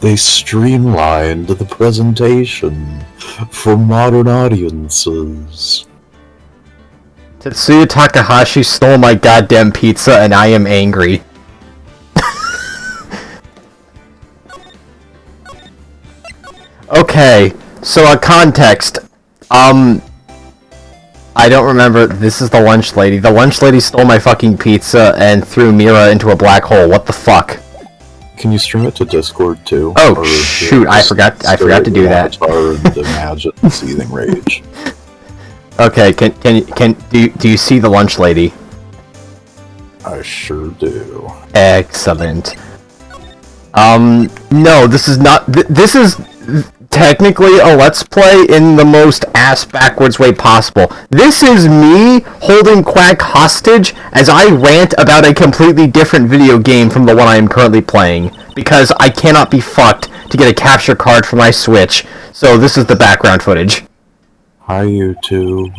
They streamlined the presentation for modern audiences. Tetsuya Takahashi stole my goddamn pizza and I am angry. Okay, so context. I don't remember. This is the lunch lady. The lunch lady stole my fucking pizza and threw Mira into a black hole. What the fuck? Can you stream it to Discord too? Oh shoot! I forgot to do that. And imagine seething rage. Okay, do you see the lunch lady? I sure do. Excellent. No, this is not. This is technically a Let's Play in the most ass-backwards way possible. This is me holding Quack hostage as I rant about a completely different video game from the one I am currently playing, because I cannot be fucked to get a capture card for my Switch, so this is the background footage. Hi, YouTube.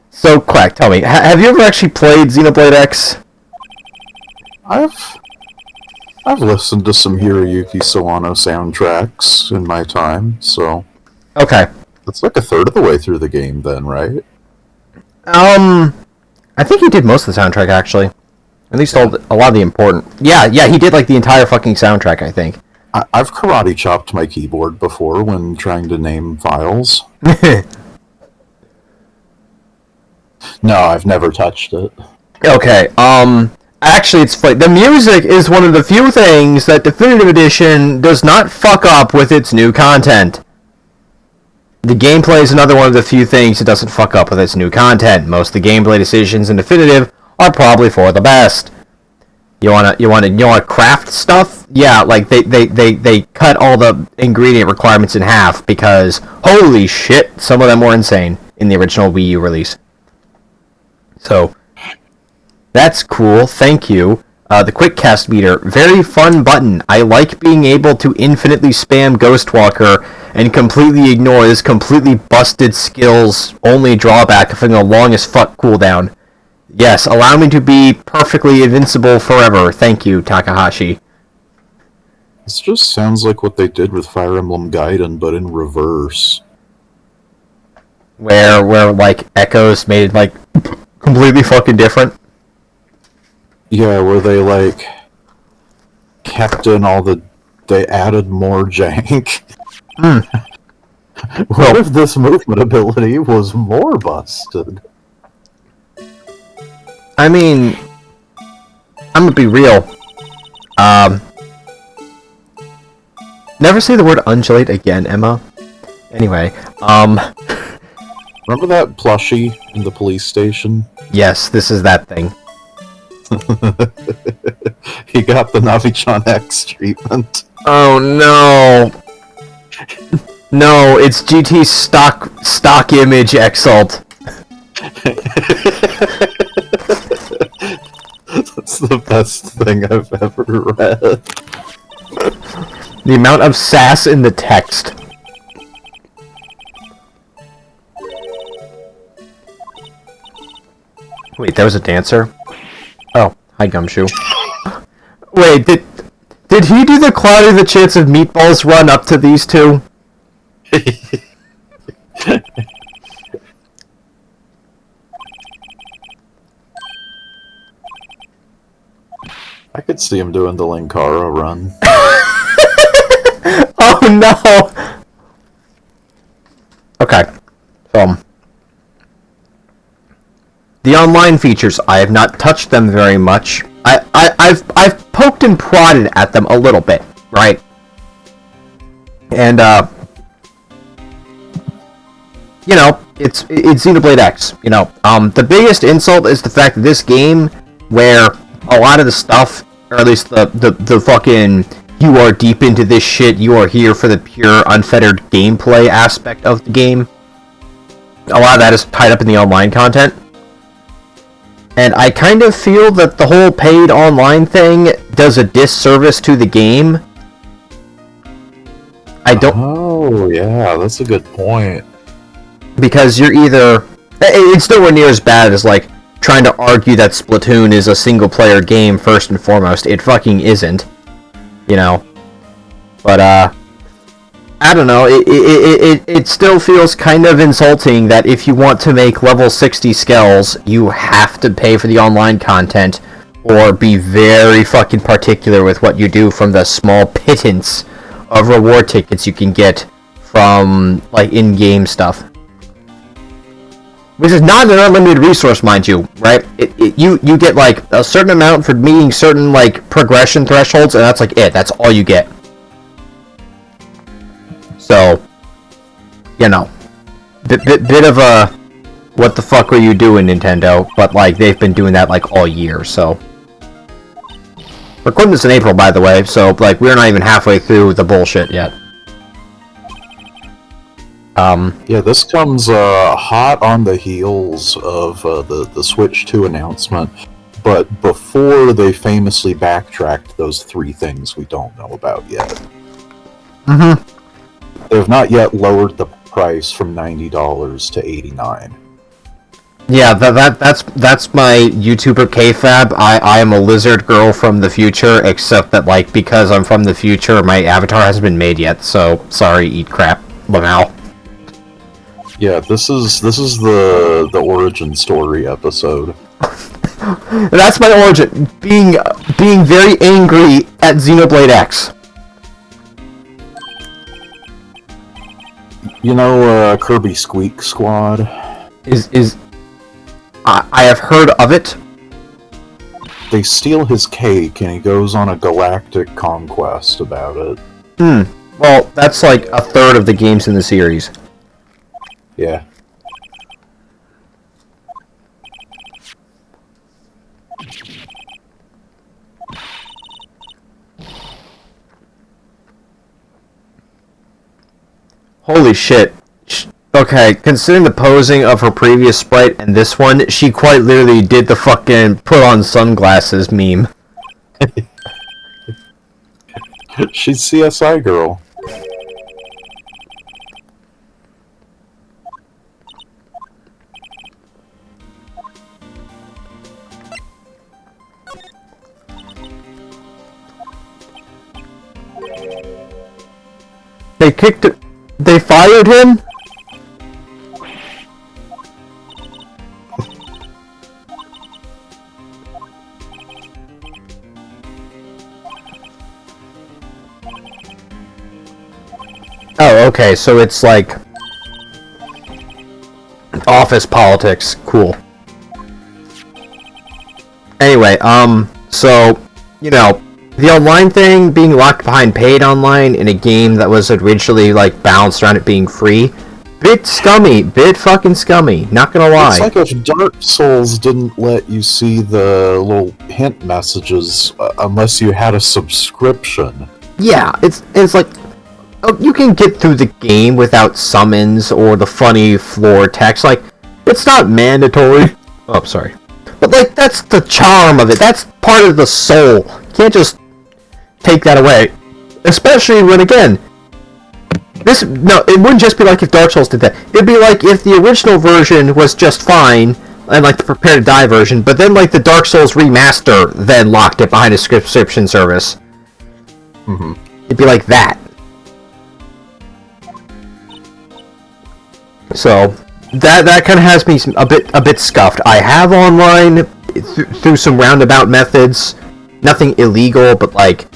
So, Quack, tell me, have you ever actually played Xenoblade X? I've listened to some Hiroyuki Sawano soundtracks in my time, so... Okay. It's like a third of the way through the game then, right? I think he did most of the soundtrack, actually. At least a lot of the important... Yeah, he did like the entire fucking soundtrack, I think. I've karate chopped my keyboard before when trying to name files. No, I've never touched it. Okay, actually, it's funny. The music is one of the few things that Definitive Edition does not fuck up with its new content. The gameplay is another one of the few things it doesn't fuck up with its new content. Most of the gameplay decisions in Definitive are probably for the best. You wanna craft stuff? Yeah, like they cut all the ingredient requirements in half because holy shit, some of them were insane in the original Wii U release. So that's cool, thank you. The quick cast meter, very fun button. I like being able to infinitely spam Ghostwalker and completely ignore this completely busted skill's only drawback of having the longest fuck cooldown. Yes, allow me to be perfectly invincible forever. Thank you, Takahashi. This just sounds like what they did with Fire Emblem Gaiden, but in reverse. Where like, Echoes made it, like, completely fucking different? Yeah, where they, like, kept in all the... They added more jank. What if this movement ability was more busted? I mean, I'm gonna be real. Never say the word undulate again, Emma. Anyway, Remember that plushie in the police station? Yes, this is that thing. He got the Navi-chan X treatment. Oh no! No, it's GT's stock image Exalt. That's the best thing I've ever read. The amount of sass in the text. Wait, there was a dancer? Oh, hi Gumshoe. Wait, did he do the Cloudy the Chance of Meatballs run up to these two? I could see him doing the Linkara run. Oh no! Okay. The online features, I have not touched them very much. I've poked and prodded at them a little bit, right? And you know, it's Xenoblade X, you know. The biggest insult is the fact that this game, where a lot of the stuff, or at least the fucking, you are deep into this shit, you are here for the pure, unfettered gameplay aspect of the game. A lot of that is tied up in the online content. And I kind of feel that the whole paid online thing does a disservice to the game. I don't... Oh, yeah, that's a good point. Because you're either... It's nowhere near as bad as, like, trying to argue that Splatoon is a single-player game first and foremost. It fucking isn't. You know? But, I don't know, it still feels kind of insulting that if you want to make level 60 skells, you have to pay for the online content, or be very fucking particular with what you do from the small pittance of reward tickets you can get from, like, in-game stuff. Which is not an unlimited resource, mind you, right? You get, like, a certain amount for meeting certain, like, progression thresholds, and that's, like, it. That's all you get. So, you know, bit of a, what the fuck are you doing, Nintendo? But, like, they've been doing that, like, all year, so. We're recording this in April, by the way, so, like, we're not even halfway through the bullshit yet. Yeah, this comes hot on the heels of the Switch 2 announcement, but before they famously backtracked those 3 things we don't know about yet. Mm-hmm. They have not yet lowered the price from $90 to $89. Yeah, that's my YouTuber KFab. I am a lizard girl from the future, except that, like, because I'm from the future, my avatar hasn't been made yet, so sorry, eat crap, Lamau. Yeah, this is the origin story episode. That's my origin, being very angry at Xenoblade X. You know, Kirby Squeak Squad? I have heard of it. They steal his cake, and he goes on a galactic conquest about it. Well, that's like a third of the games in the series. Yeah. Holy shit. Okay, considering the posing of her previous sprite and this one, she quite literally did the fucking put on sunglasses meme. She's CSI girl. They kicked it. They fired him? Oh, okay, so it's like office politics. Cool. Anyway, so, you know, the online thing, being locked behind paid online in a game that was originally, like, balanced around it being free, bit scummy, bit fucking scummy, not gonna lie. It's like if Dark Souls didn't let you see the little hint messages unless you had a subscription. Yeah, it's like, oh, you can get through the game without summons or the funny floor text, like, it's not mandatory. Oh, sorry. But, like, that's the charm of it, that's part of the soul. You can't just take that away. Especially when, again, it wouldn't just be like if Dark Souls did that. It'd be like if the original version was just fine, and like the Prepare to Die version, but then like the Dark Souls remaster then locked it behind a subscription service. Mm-hmm. It'd be like that. So that kind of has me a bit scuffed. I have online through some roundabout methods, nothing illegal, but like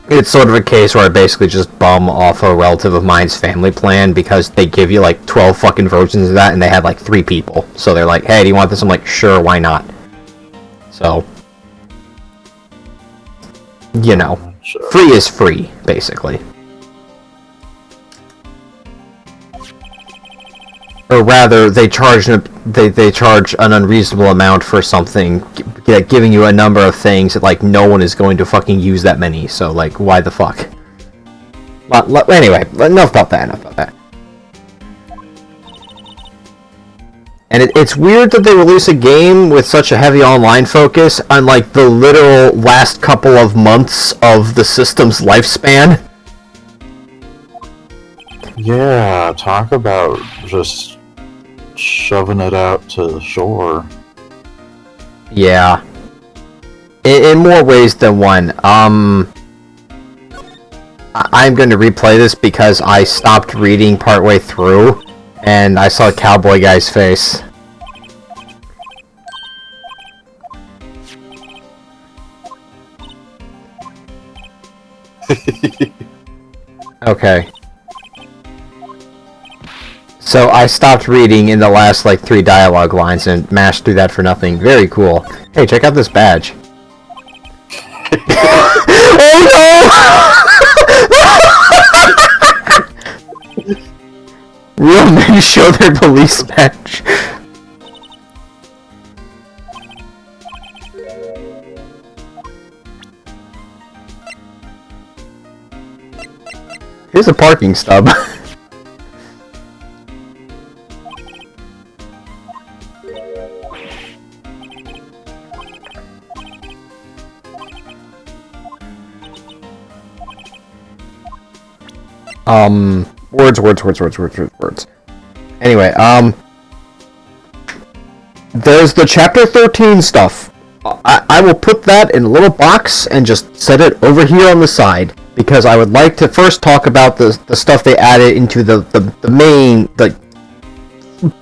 it's sort of a case where I basically just bum off a relative of mine's family plan because they give you like 12 fucking versions of that and they had like 3 people. So they're like, hey, do you want this? I'm like, sure, why not? So, you know, Sure. Free is free, basically. Or rather, they charge an unreasonable amount for something, giving you a number of things that, like, no one is going to fucking use that many, so, like, why the fuck? Anyway, enough about that. And it's weird that they release a game with such a heavy online focus on, like, the literal last couple of months of the system's lifespan. Yeah, talk about just shoving it out to shore. Yeah. In more ways than one. I'm going to replay this because I stopped reading partway through, and I saw a cowboy guy's face. Okay. So I stopped reading in the last, 3 dialogue lines and mashed through that for nothing. Very cool. Hey, check out this badge. Oh no! Real men show their police badge. Here's a parking stub. Words. Anyway, there's the chapter 13 stuff. I will put that in a little box and just set it over here on the side, because I would like to first talk about the stuff they added into the main,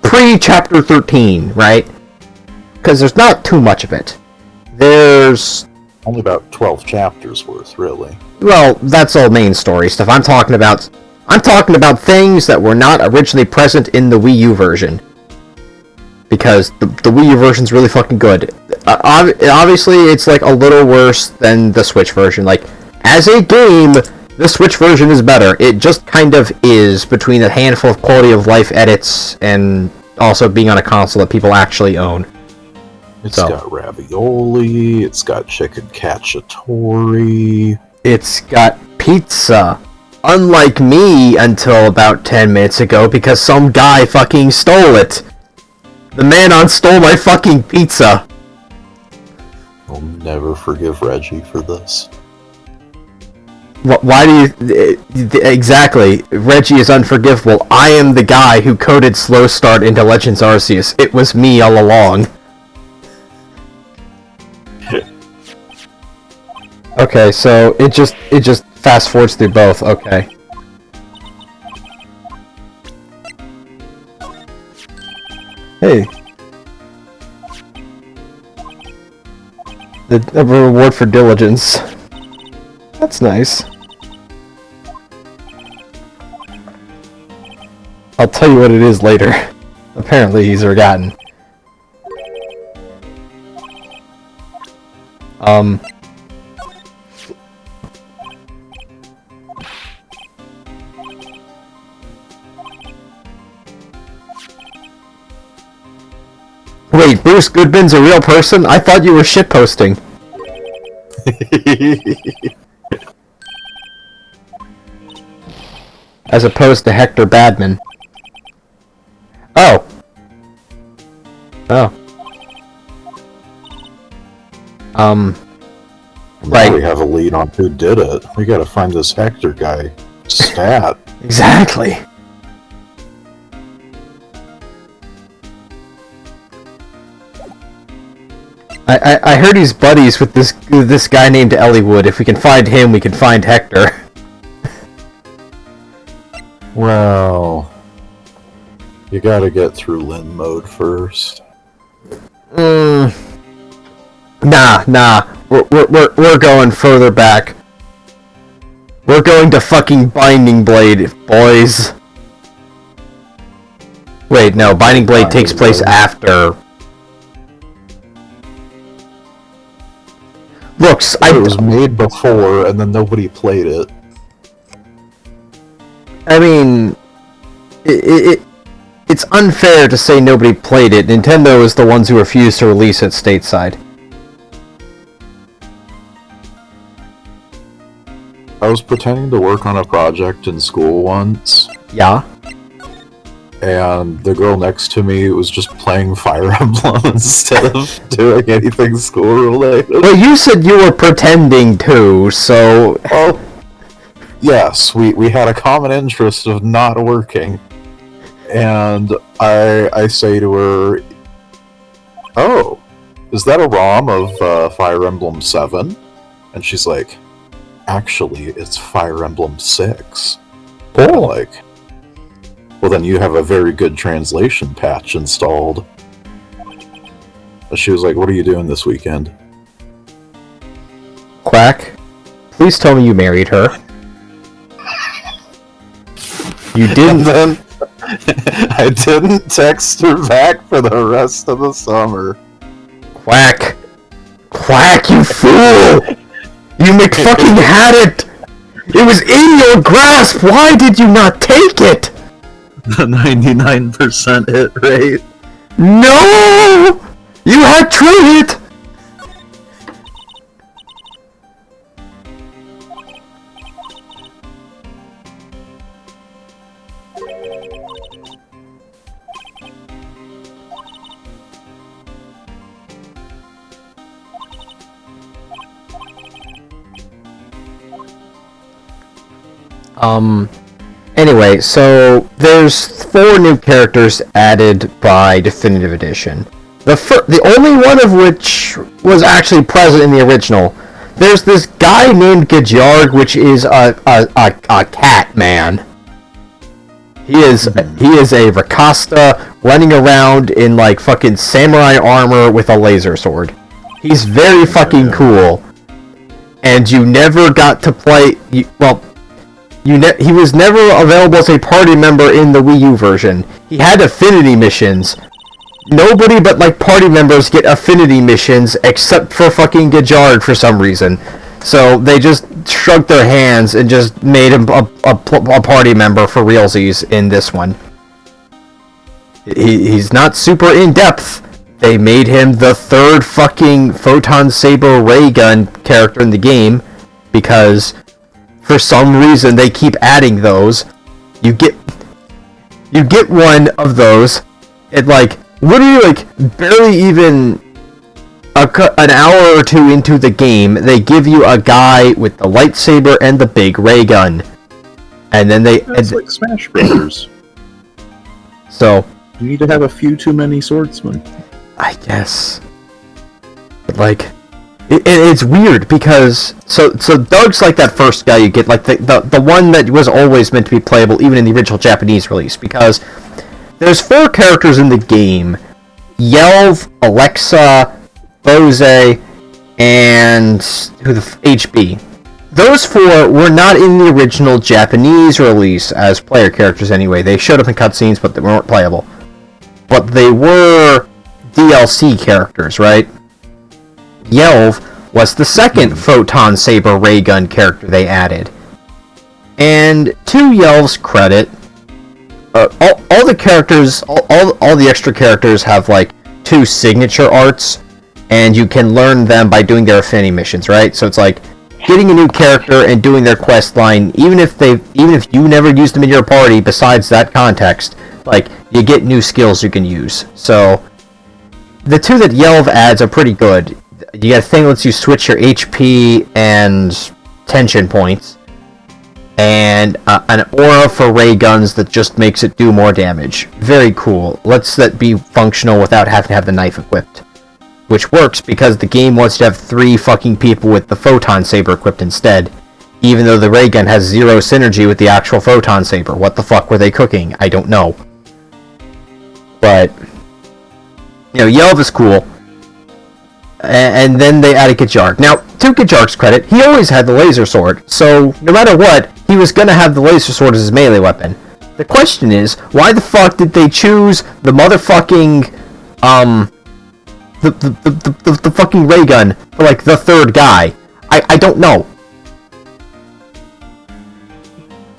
pre-chapter 13, right? Because there's not too much of it. There's only about 12 chapters worth, really. Well, that's all main story stuff. I'm talking about things that were not originally present in the Wii U version. Because the Wii U version's really fucking good. Obviously, it's a little worse than the Switch version. As a game, the Switch version is better. It just kind of is, between a handful of quality of life edits and also being on a console that people actually own. It's got ravioli, it's got chicken cacciatore. It's got pizza. Unlike me until about 10 minutes ago, because some guy fucking stole it. The man stole my fucking pizza. I'll never forgive Reggie for this. Why do you... Exactly. Reggie is unforgivable. I am the guy who coded Slow Start into Legends Arceus. It was me all along. Okay, so it just fast forwards through both. Okay. Hey. The reward for diligence. That's nice. I'll tell you what it is later. Apparently he's forgotten. Wait, Bruce Goodman's a real person? I thought you were shitposting. As opposed to Hector Badman. Oh. Oh. Now we have a lead on who did it. We gotta find this Hector guy. Stat. Exactly. I heard he's buddies with this guy named Elliewood. If we can find him, we can find Hector. Well, you gotta get through Lin mode first. Nah. We're going further back. We're going to fucking Binding Blade, boys. Wait, no, Binding Blade takes place after. Looks, it was made before, and then nobody played it. I mean, it's unfair to say nobody played it. Nintendo is the ones who refused to release it stateside. I was pretending to work on a project in school once. Yeah? And the girl next to me was just playing Fire Emblem instead of doing anything school-related. Well, you said you were pretending to, so... Oh, yes, we had a common interest of not working. And I say to her, "Oh, is that a ROM of Fire Emblem 7?" And she's like, "Actually, it's Fire Emblem 6." Oh. And I'm like, well, then you have a very good translation patch installed. And she was like, "What are you doing this weekend?" Quack, please tell me you married her. You didn't. And then I didn't text her back for the rest of the summer. Quack! Quack, you fool! You McFucking had it! It was in your grasp! Why did you not take it? The 99% hit rate. No! You had tried it! Anyway, so there's 4 new characters added by Definitive Edition. The only one of which was actually present in the original. There's this guy named Gajarg, which is a cat man. He is a Rakasta running around in like fucking samurai armor with a laser sword. He's very fucking cool. And you never got to play. He was never available as a party member in the Wii U version. He had affinity missions. Nobody but like party members get affinity missions except for fucking Gajarg for some reason. So they just shrugged their hands and just made him a party member for realsies in this one. He's not super in depth. They made him the 3rd fucking Photon Saber ray gun character in the game because for some reason they keep adding those. You get one of those at like literally like barely even an hour or 2 into the game. They give you a guy with the lightsaber and the big ray gun, and then It's like Smash Brothers. So you need to have a few too many swordsmen. I guess, but like. It's weird because so Doug's like that first guy you get, like the one that was always meant to be playable even in the original Japanese release, because there's 4 characters in the game: Yelv, Alexa, Bose, and HB. Those 4 were not in the original Japanese release as player characters anyway. They showed up in cutscenes, but they weren't playable. But they were DLC characters, right? Yelv was the 2nd Photon Saber ray gun character they added. And to Yelv's credit, all the characters, all the extra characters have like 2 signature arts, and you can learn them by doing their affinity missions, right? So it's like getting a new character and doing their quest line, even if you never used them in your party besides that context, like you get new skills you can use. So the 2 that Yelv adds are pretty good. You got a thing that lets you switch your HP and tension points, and an aura for ray guns that just makes it do more damage. Very cool. Lets that be functional without having to have the knife equipped. Which works because the game wants to have 3 fucking people with the Photon Saber equipped instead, even though the ray gun has 0 synergy with the actual Photon Saber. What the fuck were they cooking? I don't know. But, Yelv is cool. And then they added Gajarg. Now, to Gajarg's credit, he always had the laser sword, so no matter what, he was gonna have the laser sword as his melee weapon. The question is, why the fuck did they choose the motherfucking, the fucking ray gun for, like, the 3rd guy? I don't know.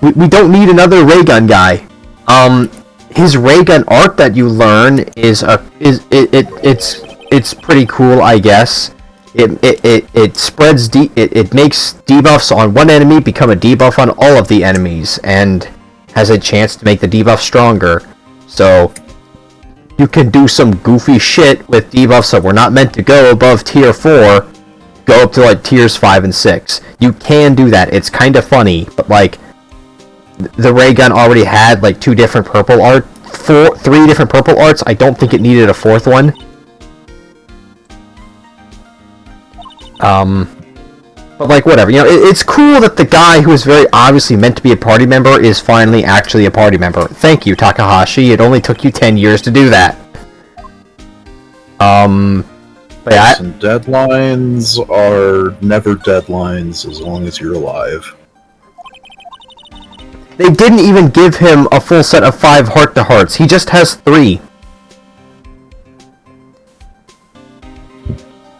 We don't need another ray gun guy. His ray gun art that you learn is it's pretty cool, I guess. It spreads it makes debuffs on one enemy become a debuff on all of the enemies, and has a chance to make the debuff stronger. So you can do some goofy shit with debuffs that were not meant to go above tier 4, go up to like tiers 5 and 6. You can do that. It's kind of funny, but like the ray gun already had like 2 different purple art three different purple arts. I don't think it needed a fourth one. But like, whatever. You know, it's cool that the guy who is very obviously meant to be a party member is finally actually a party member. Thank you, Takahashi. It only took you 10 years to do that. But yeah, and deadlines are never deadlines as long as you're alive. They didn't even give him a full set of 5 heart-to-hearts. He just has 3.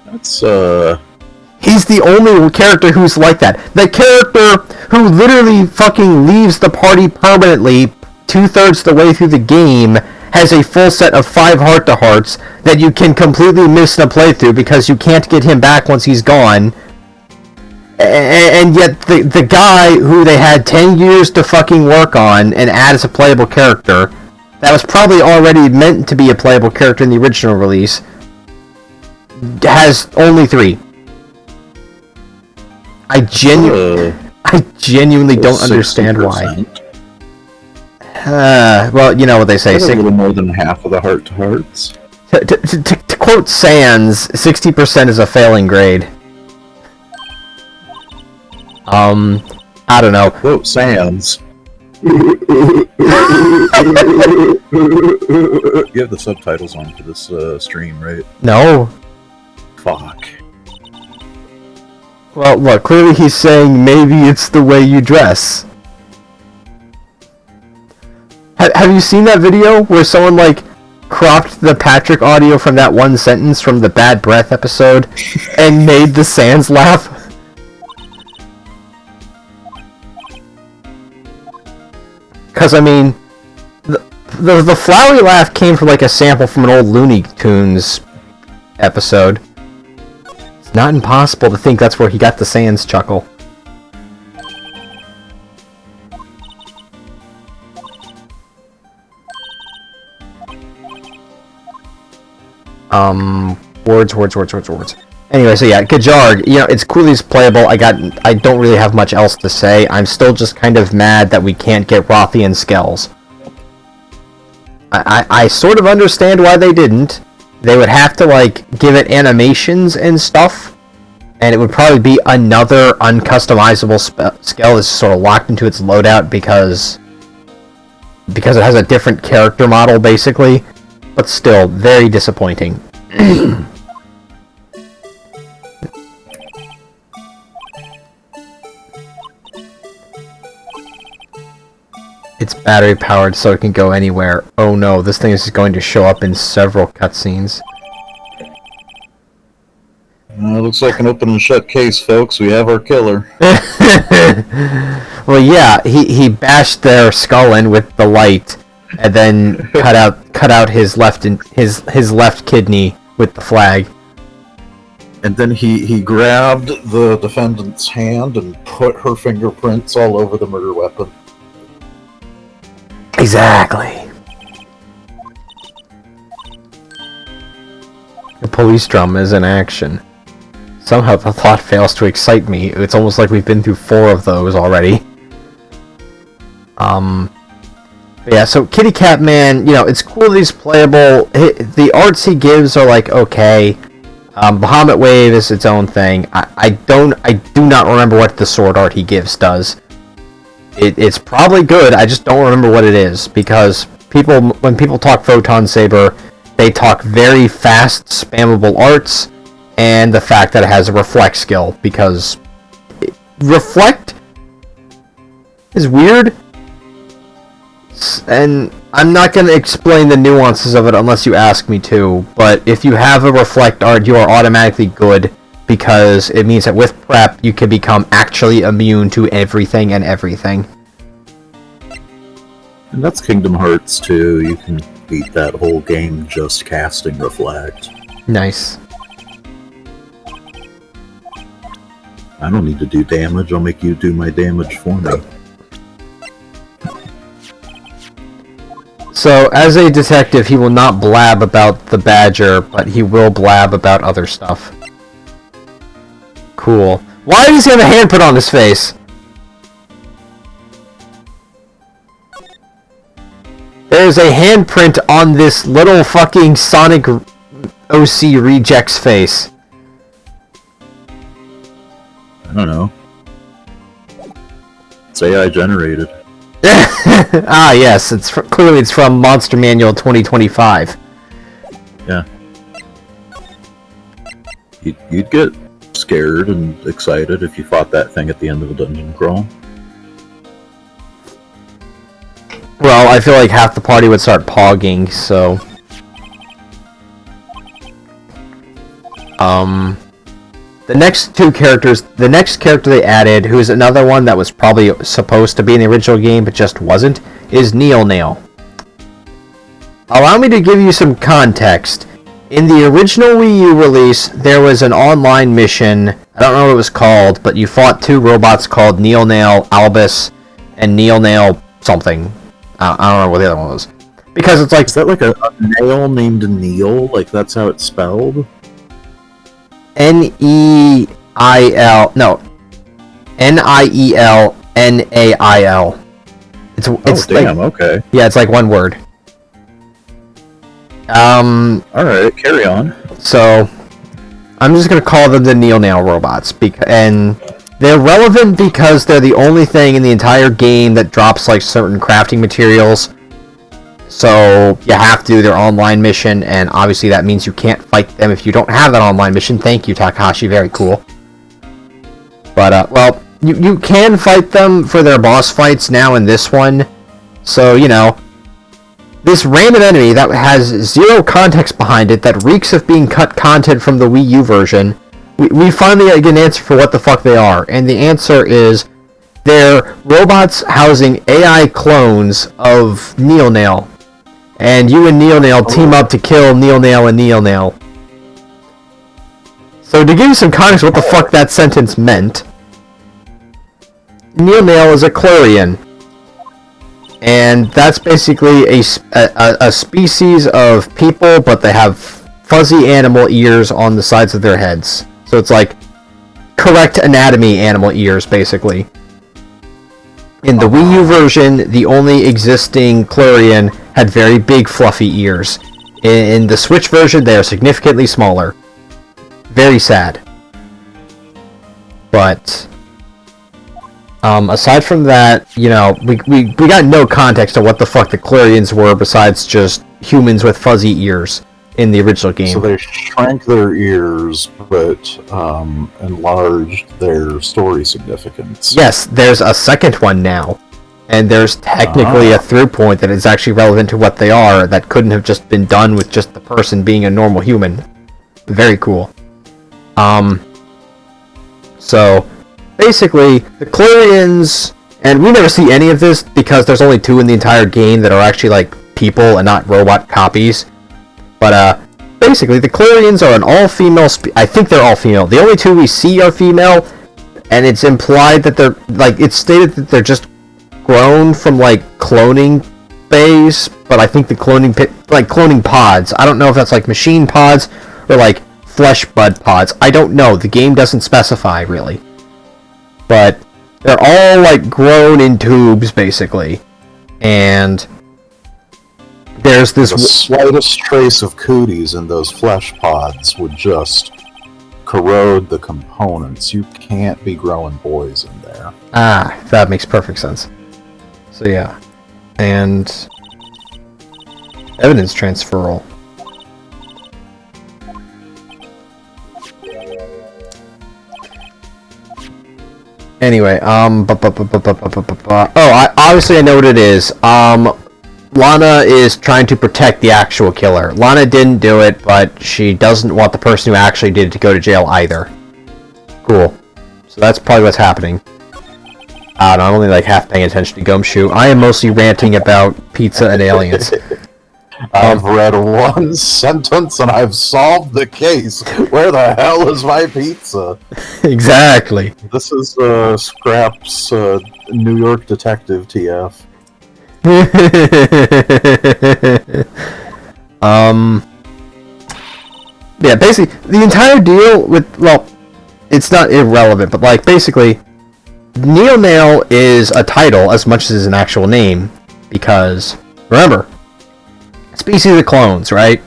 That's, He's the only character who's like that. The character who literally fucking leaves the party permanently 2/3 the way through the game has a full set of 5 heart-to-hearts that you can completely miss in a playthrough because you can't get him back once he's gone. And yet the guy who they had 10 years to fucking work on and add as a playable character, that was probably already meant to be a playable character in the original release, has only 3. I genuinely don't understand why. Well, you know what they say. A little more than half of the heart-to-hearts. To quote Sans, 60% is a failing grade. I don't know. Quote Sans. You have the subtitles on for this stream, right? No. Fuck. Well, look, clearly he's saying maybe it's the way you dress. Have you seen that video where someone, like, cropped the Patrick audio from that one sentence from the Bad Breath episode and made the Sans laugh? Because, I mean, the flowery laugh came from, like, a sample from an old Looney Tunes episode. It's not impossible to think that's where he got the Sans chuckle. Words. Anyway, so yeah, Gajarg, you know, it's cool he's playable. I don't really have much else to say. I'm still just kind of mad that we can't get Rothian Skells. I sort of understand why they didn't. They would have to, like, give it animations and stuff, and it would probably be another uncustomizable Skell that's sort of locked into its loadout because it has a different character model, basically. But still, very disappointing. It's battery powered so it can go anywhere. Oh no, this thing is going to show up in several cutscenes. Looks like an open and shut case, folks. We have our killer. Well, yeah, he bashed their skull in with the light, and then cut out his left kidney with the flag. And then he grabbed the defendant's hand and put her fingerprints all over the murder weapon. Exactly. The police drama is in action. Somehow the thought fails to excite me. It's almost like we've been through 4 of those already. But yeah, so Kitty Cat Man, you know, it's cool that he's playable. The arts he gives are like, okay. Bahamut Wave is its own thing. I do not remember what the sword art he gives does. It's probably good, I just don't remember what it is, because when people talk Photon Saber, they talk very fast, spammable arts, and the fact that it has a reflect skill, because reflect is weird, and I'm not going to explain the nuances of it unless you ask me to, but if you have a reflect art, you are automatically good, because it means that with prep, you can become actually immune to everything and everything. And that's Kingdom Hearts too. You can beat that whole game just casting Reflect. Nice. I don't need to do damage, I'll make you do my damage for me. So, as a detective, he will not blab about the Badger, but he will blab about other stuff. Cool. Why does he have a hand put on his face? there is a handprint on this little fucking Sonic OC reject's face. I don't know. It's AI generated. Ah, yes. Clearly it's from Monster Manual 2025. Yeah. You'd get scared and excited if you fought that thing at the end of a dungeon crawl. Well, I feel like half the party would start pogging, so... The next character they added, who's another one that was probably supposed to be in the original game, but just wasn't, is Neil Nail. Allow me to give you some context. In the original Wii U release, there was an online mission, I don't know what it was called, but you fought two robots called Neil Nail Albus and Neil Nail something. I don't know what the other one was. Because it's like... Is that like a nail named Neil? Like, that's how it's spelled? N-E-I-L... No. N-I-E-L-N-A-I-L. It's damn, like, okay. Yeah, it's like one word. Alright, carry on. So, I'm just gonna call them the Neil Nail robots, and they're relevant because they're the only thing in the entire game that drops like certain crafting materials. So you have to do their online mission, and obviously that means you can't fight them if you don't have that online mission. Thank you, Takahashi. Very cool. But well, you can fight them for their boss fights now in this one. So you know. This random enemy that has zero context behind it, that reeks of being cut content from the Wii U version, we finally get an answer for what the fuck they are. And the answer is, they're robots housing AI clones of Neil Nail. And you and Neil Nail team up to kill Neil Nail and Neil Nail. So to give you some context what the fuck that sentence meant, Neil Nail is a Clarion. And that's basically a species of people, but they have fuzzy animal ears on the sides of their heads. So it's like correct anatomy animal ears, basically. In the Wii U version, the only existing Clarion had very big fluffy ears. In the Switch version, they are significantly smaller. Very sad. But... aside from that, you know, we got no context of what the fuck the Clarions were besides just humans with fuzzy ears in the original game. So they shrank their ears, but enlarged their story significance. Yes, there's a second one now. And there's technically a through point that is actually relevant to what they are that couldn't have just been done with just the person being a normal human. Very cool. So... basically, the Clarions, and we never see any of this because there's only two in the entire game that are actually like people and not robot copies. But basically, the Clarions are an all-female. I think they're all female. The only two we see are female, and it's implied that they're like it's stated that they're just grown from like cloning phase. But I think the cloning pods. I don't know if that's like machine pods or like flesh bud pods. I don't know. The game doesn't specify really. But they're all like grown in tubes, basically, and there's this the slightest trace of cooties in those flesh pods would just corrode the components. You can't be growing boys in there. Ah, that makes perfect sense. So yeah, and evidence transferal. Anyway, obviously I know what it is. Lana is trying to protect the actual killer. Lana didn't do it, but she doesn't want the person who actually did it to go to jail either. Cool. So that's probably what's happening. I'm only like half paying attention to Gumshoe. I am mostly ranting about pizza and aliens. I've read one sentence and I've solved the case. Where the hell is my pizza? Exactly. This is Scrap's New York detective TF. Yeah, basically, the entire deal with, well, it's not irrelevant, but like, basically, Neil Nail is a title as much as an actual name, because, remember, species of clones, right?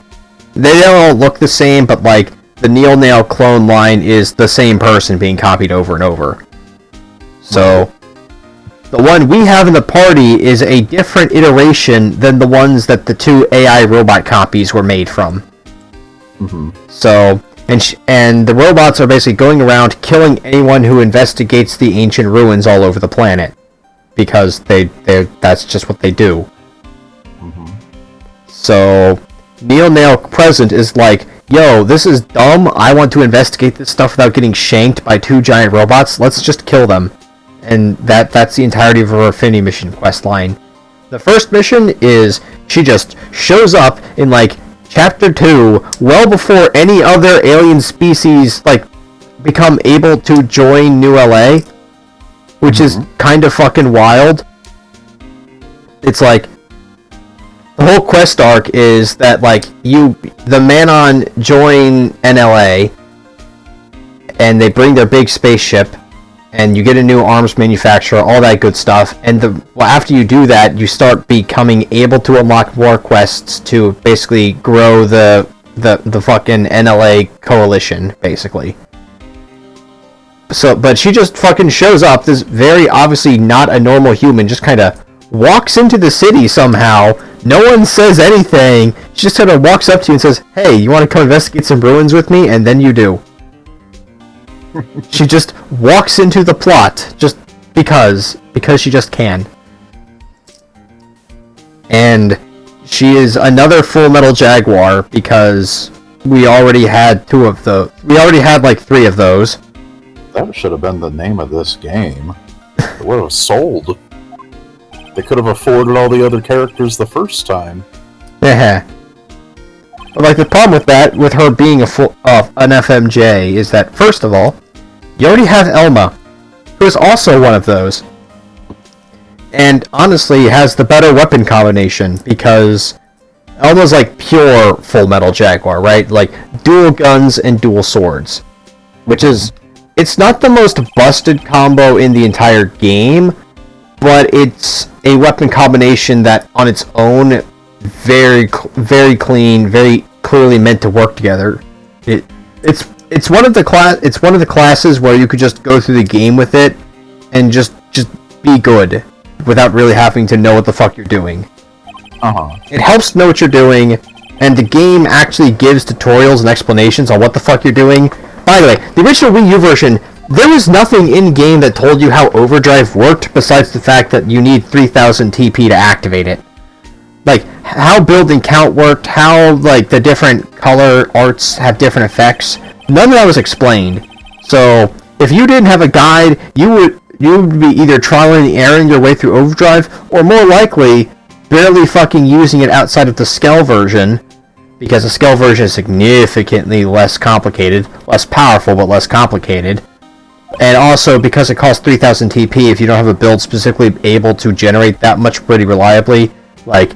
They don't all look the same, but like the Neil Nail clone line is the same person being copied over and over. So the one we have in the party is a different iteration than the ones that the two AI robot copies were made from. Mm-hmm. So, and the robots are basically going around killing anyone who investigates the ancient ruins all over the planet. Because that's just what they do. Mm-hmm. So, Neil Nail Present is like, yo, this is dumb, I want to investigate this stuff without getting shanked by two giant robots, let's just kill them. And that's the entirety of her Affinity mission quest line. The first mission is, she just shows up in like Chapter 2, well before any other alien species like become able to join New LA, which is kind of fucking wild. It's like, the whole quest arc is that like the Manon join NLA, and they bring their big spaceship, and you get a new arms manufacturer, all that good stuff, and after you do that, you start becoming able to unlock more quests to basically grow the fucking NLA coalition, basically. So, but she just fucking shows up, this very obviously not a normal human, just kind of walks into the city somehow, no one says anything, she just kind of walks up to you and says, hey, you want to come investigate some ruins with me? And then you do. She just walks into the plot, just because she just can. And she is another Full Metal Jaguar, because we already had like 3 of those. That should have been the name of this game. It would have sold. They could have afforded all the other characters the first time. Yeah. But like the problem with that, with her being an FMJ, is that first of all, you already have Elma, who is also one of those. And honestly has the better weapon combination, because Elma's like pure Full Metal Jaguar, right? Like dual guns and dual swords. Which is, it's not the most busted combo in the entire game, but it's a weapon combination that on its own, very clean, very clearly meant to work together. It's one of the classes where you could just go through the game with it and just be good without really having to know what the fuck you're doing. It helps to know what you're doing, and the game actually gives tutorials and explanations on what the fuck you're doing. By the way, the original Wii U version, there was nothing in-game that told you how Overdrive worked besides the fact that you need 3000 TP to activate it. Like, how build and count worked, how, like, the different color arts have different effects, none of that was explained. So, if you didn't have a guide, you would be either trialing and erroring your way through Overdrive, or more likely, barely fucking using it outside of the Skell version, because the Skell version is significantly less complicated, less powerful, but less complicated. And also, because it costs 3000 TP, if you don't have a build specifically able to generate that much pretty reliably, like,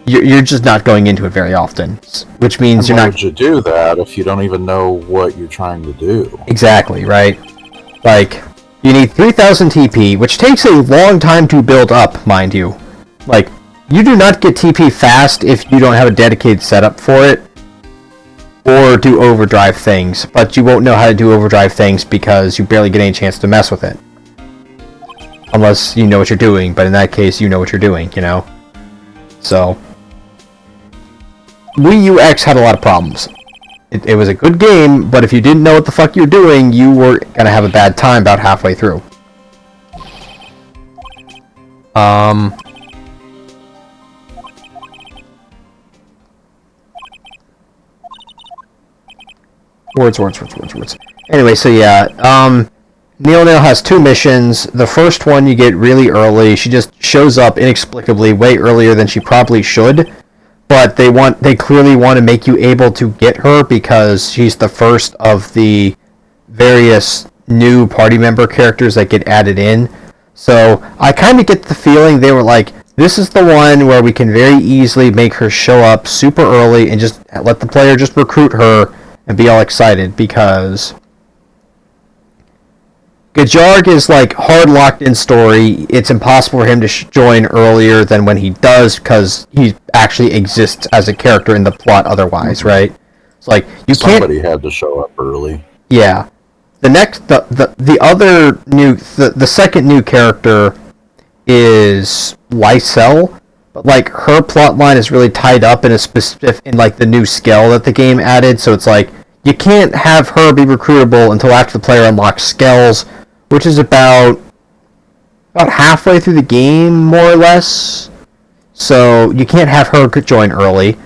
you're just not going into it very often. Which means you're not... Why would you do that if you don't even know what you're trying to do? Exactly, right? Like, you need 3000 TP, which takes a long time to build up, mind you. Like, you do not get TP fast if you don't have a dedicated setup for it, or do overdrive things, but you won't know how to do overdrive things because you barely get any chance to mess with it. Unless you know what you're doing, but in that case, you know what you're doing, you know? So, Wii U X had a lot of problems. It was a good game, but if you didn't know what the fuck you were doing, you were gonna have a bad time about halfway through. Words. Anyway, so yeah, Neil Nail has 2 missions. The first one you get really early. She just shows up inexplicably way earlier than she probably should. But they clearly want to make you able to get her because she's the first of the various new party member characters that get added in. So I kind of get the feeling they were like, this is the one where we can very easily make her show up super early and just let the player just recruit her and be all excited, because Gajarg is like hard locked in story. It's impossible for him to join earlier than when he does, because he actually exists as a character in the plot otherwise, right? It's like you can't. Somebody had to show up early. Yeah. The other new the second new character is Lysel, but like her plot line is really tied up in a specific in like the new skill that the game added, so it's like you can't have her be recruitable until after the player unlocks skills, which is about halfway through the game, more or less. So you can't have her join early.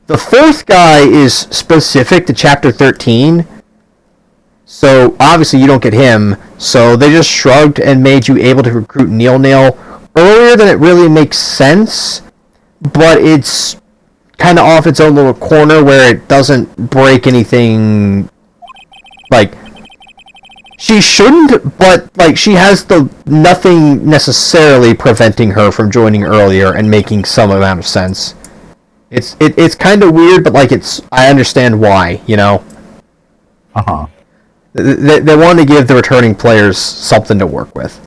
The fourth guy is specific to Chapter 13, so obviously you don't get him. So they just shrugged and made you able to recruit Nail earlier than it really makes sense, but it's kind of off its own little corner where it doesn't break anything. Like, she shouldn't, but like she has nothing necessarily preventing her from joining earlier and making some amount of sense. It's kind of weird, but like I understand why, you know. They want to give the returning players something to work with,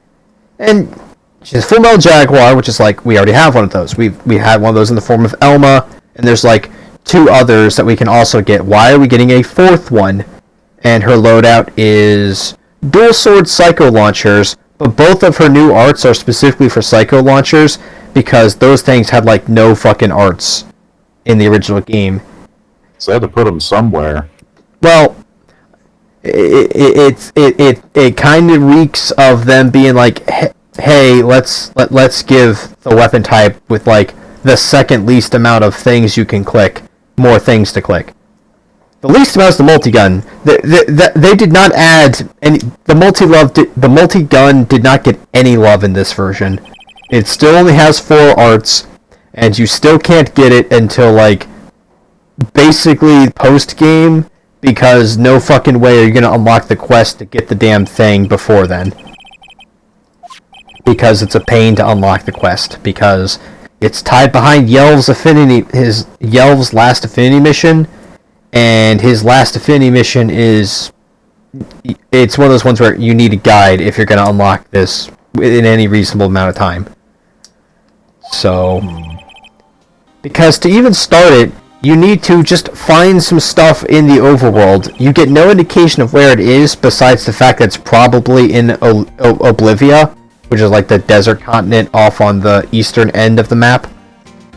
and she's Full Metal Jaguar, which is like we already have one of those. We had one of those in the form of Elma, and there's like 2 others that we can also get. Why are we getting a 4th one? And her loadout is dual sword psycho launchers, but both of her new arts are specifically for psycho launchers because those things had like no fucking arts in the original game. So they had to put them somewhere. Well, it kind of reeks of them being like, hey, let's give the weapon type with like the second least amount of things you can click more things to click. The least amount is the multi-gun. They did not add any. The multi-gun did not get any love in this version. It still only has 4 arts, and you still can't get it until like basically post-game, because no fucking way are you gonna unlock the quest to get the damn thing before then. Because it's a pain to unlock the quest, because it's tied behind Yelv's last Affinity mission, and his last Affinity mission is... It's one of those ones where you need a guide if you're going to unlock this in any reasonable amount of time. So... Because to even start it, you need to just find some stuff in the overworld. You get no indication of where it is, besides the fact that it's probably in Oblivia, which is like the desert continent off on the eastern end of the map.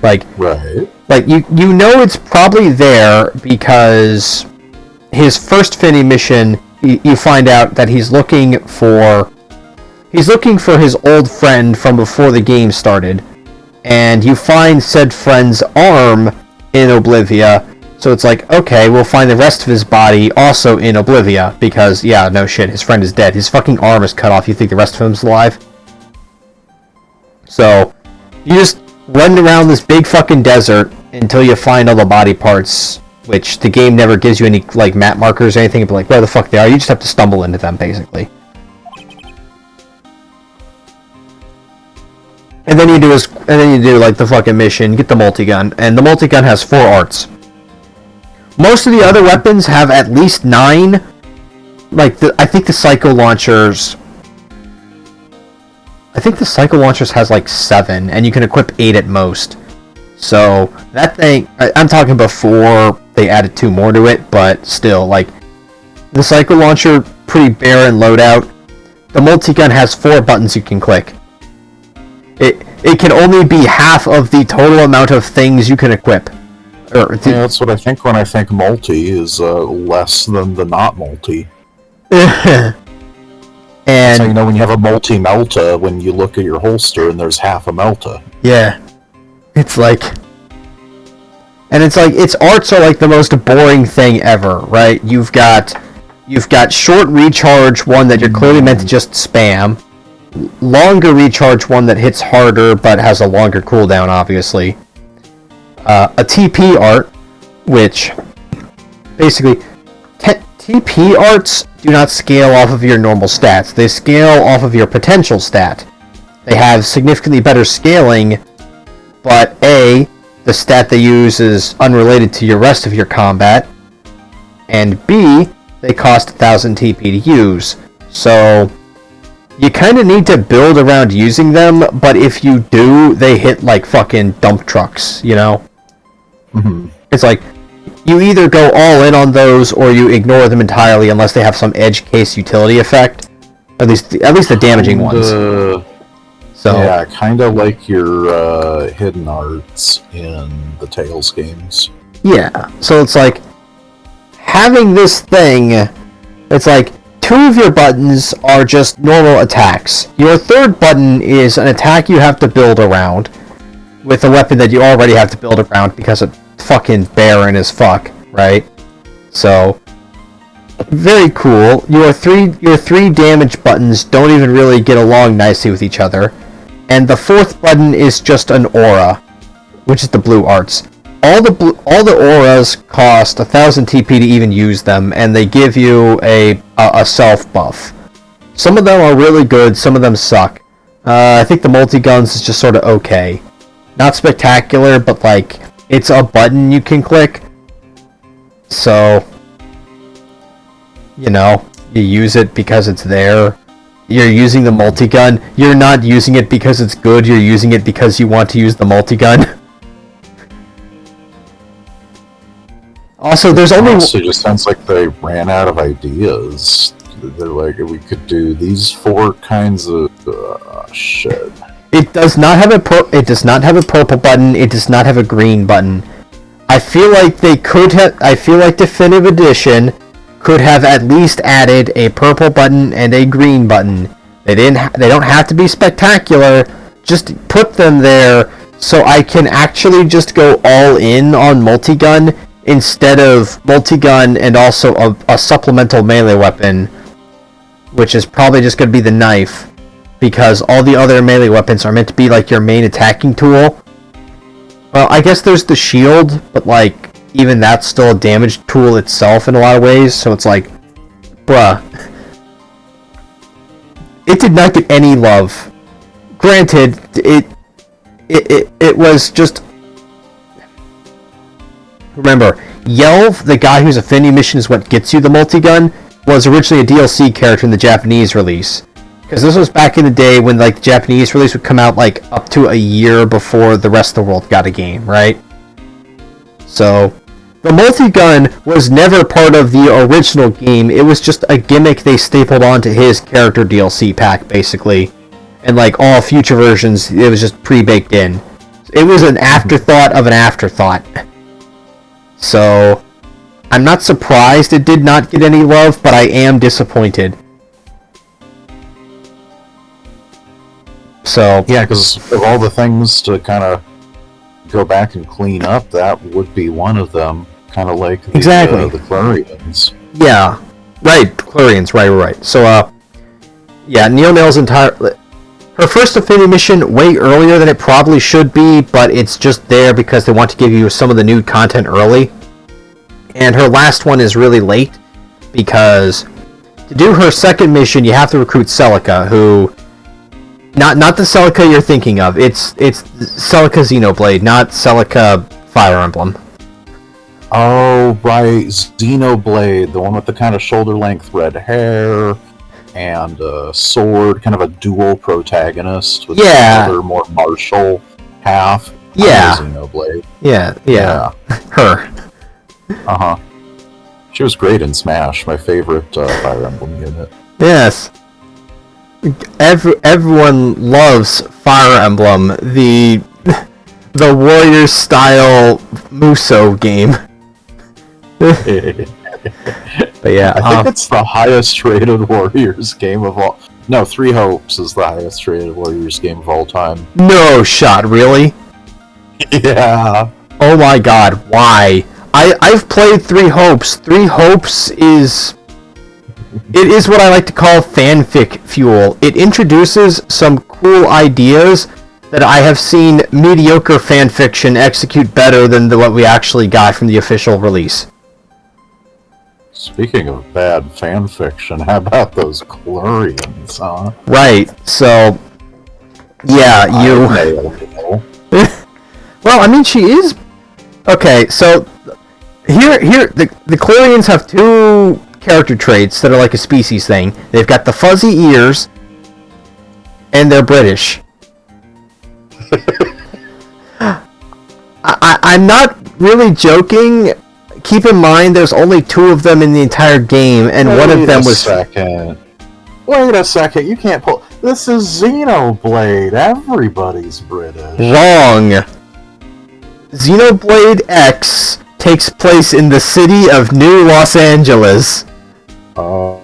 Like, right. Like you know it's probably there because his first Finny mission, you find out that he's looking for his old friend from before the game started, and you find said friend's arm in Oblivia. So it's like, okay, we'll find the rest of his body also in Oblivia, because yeah, no shit, his friend is dead. His fucking arm is cut off. You think the rest of him's alive? So, you just run around this big fucking desert until you find all the body parts, which the game never gives you any, like, map markers or anything, but like, where the fuck they are, you just have to stumble into them, basically. And then you do, like, the fucking mission, get the multi-gun, and the multi-gun has 4 arts. Most of the other weapons have at least 9. Like, I think the Psycho Launchers has like 7, and you can equip 8 at most. So, that thing, I'm talking before they added 2 more to it, but still, like, the Psycho Launcher, pretty barren loadout. The multi-gun has 4 buttons you can click. It can only be half of the total amount of things you can equip. Yeah, that's what I think when I think multi is less than the not multi. And so, you know, when you have a multi-melta, when you look at your holster and there's half a melta. Yeah. It's like... And it's like, its arts are like the most boring thing ever, right? You've got short recharge, one that you're clearly meant to just spam. Longer recharge, one that hits harder but has a longer cooldown, obviously. A TP art, which basically... TP arts do not scale off of your normal stats. They scale off of your potential stat. They have significantly better scaling, but A, the stat they use is unrelated to your rest of your combat, and B, they cost 1000 TP to use. So, you kind of need to build around using them, but if you do, they hit like fucking dump trucks, you know? It's like, you either go all in on those, or you ignore them entirely unless they have some edge case utility effect. At least the damaging ones. So yeah, kind of like your hidden arts in the Tales games. yeah, so it's like, having this thing, it's like, 2 of your buttons are just normal attacks. Your third button is an attack you have to build around, with a weapon that you already have to build around because it's fucking barren as fuck, right? So, very cool. Your three damage buttons don't even really get along nicely with each other. And the fourth button is just an aura, which is the blue arts. All the auras cost 1,000 TP to even use them, and they give you a self buff. Some of them are really good, some of them suck. I think the multi-guns is just sort of okay. Not spectacular, but like, it's a button you can click. So, you know, you use it because it's there. You're using the multi-gun. You're not using it because it's good, you're using it because you want to use the multi-gun. Also, there's only... It just sounds like they ran out of ideas. They're like, we could do these 4 kinds of shit. It does not have a purple button. It does not have a green button. I feel like they could have. I feel like Definitive Edition could have at least added a purple button and a green button. They didn't. They don't have to be spectacular. Just put them there so I can actually just go all in on multi-gun instead of multi-gun and also a supplemental melee weapon, which is probably just going to be the knife. Because all the other melee weapons are meant to be like your main attacking tool. Well, I guess there's the shield, but like, even that's still a damage tool itself in a lot of ways, so it's like, bruh. It did not get any love. Granted, it was just... Remember, Yelv, the guy whose affinity mission is what gets you the multi-gun, was originally a DLC character in the Japanese release. Because this was back in the day when like the Japanese release would come out like up to a year before the rest of the world got a game, right? So, the multi-gun was never part of the original game, it was just a gimmick they stapled onto his character DLC pack, basically. And like all future versions, it was just pre-baked in. It was an afterthought of an afterthought. So, I'm not surprised it did not get any love, but I am disappointed. So yeah, because of all the things to kind of go back and clean up, that would be one of them. Kind of like the Clarions. Yeah, right, Clarions, right. So, yeah, Neonail's her first affinity mission way earlier than it probably should be, but it's just there because they want to give you some of the new content early. And her last one is really late, because to do her second mission, you have to recruit Celica, who... Not the Celica you're thinking of. It's Celica Xenoblade, not Celica Fire Emblem. Oh, right. Xenoblade, the one with the kind of shoulder-length red hair and a sword, kind of a dual protagonist with the other more martial half. Yeah. Xenoblade. Yeah. Her. Uh-huh. She was great in Smash, my favorite Fire Emblem unit. Yes. Everyone loves Fire Emblem, the Warriors style Musou game. But yeah, I think it's the highest rated Warriors game of all. No, Three Hopes is the highest rated Warriors game of all time. No shot, really? Yeah. Oh my god, why? I've played Three Hopes. Three Hopes is... It is what I like to call fanfic fuel. It introduces some cool ideas that I have seen mediocre fanfiction execute better than what we actually got from the official release. Speaking of bad fanfiction, how about those Clarions, huh? Right, so... Yeah, you... Well, I mean, she is... Okay, so... Here, the Clarions have two character traits that are like a species thing. They've got the fuzzy ears, and they're British. I'm not really joking, keep in mind there's only 2 of them in the entire game, and one of them was... Wait a second, you can't pull... This is Xenoblade, everybody's British. Wrong. Xenoblade X takes place in the city of New Los Angeles. Oh,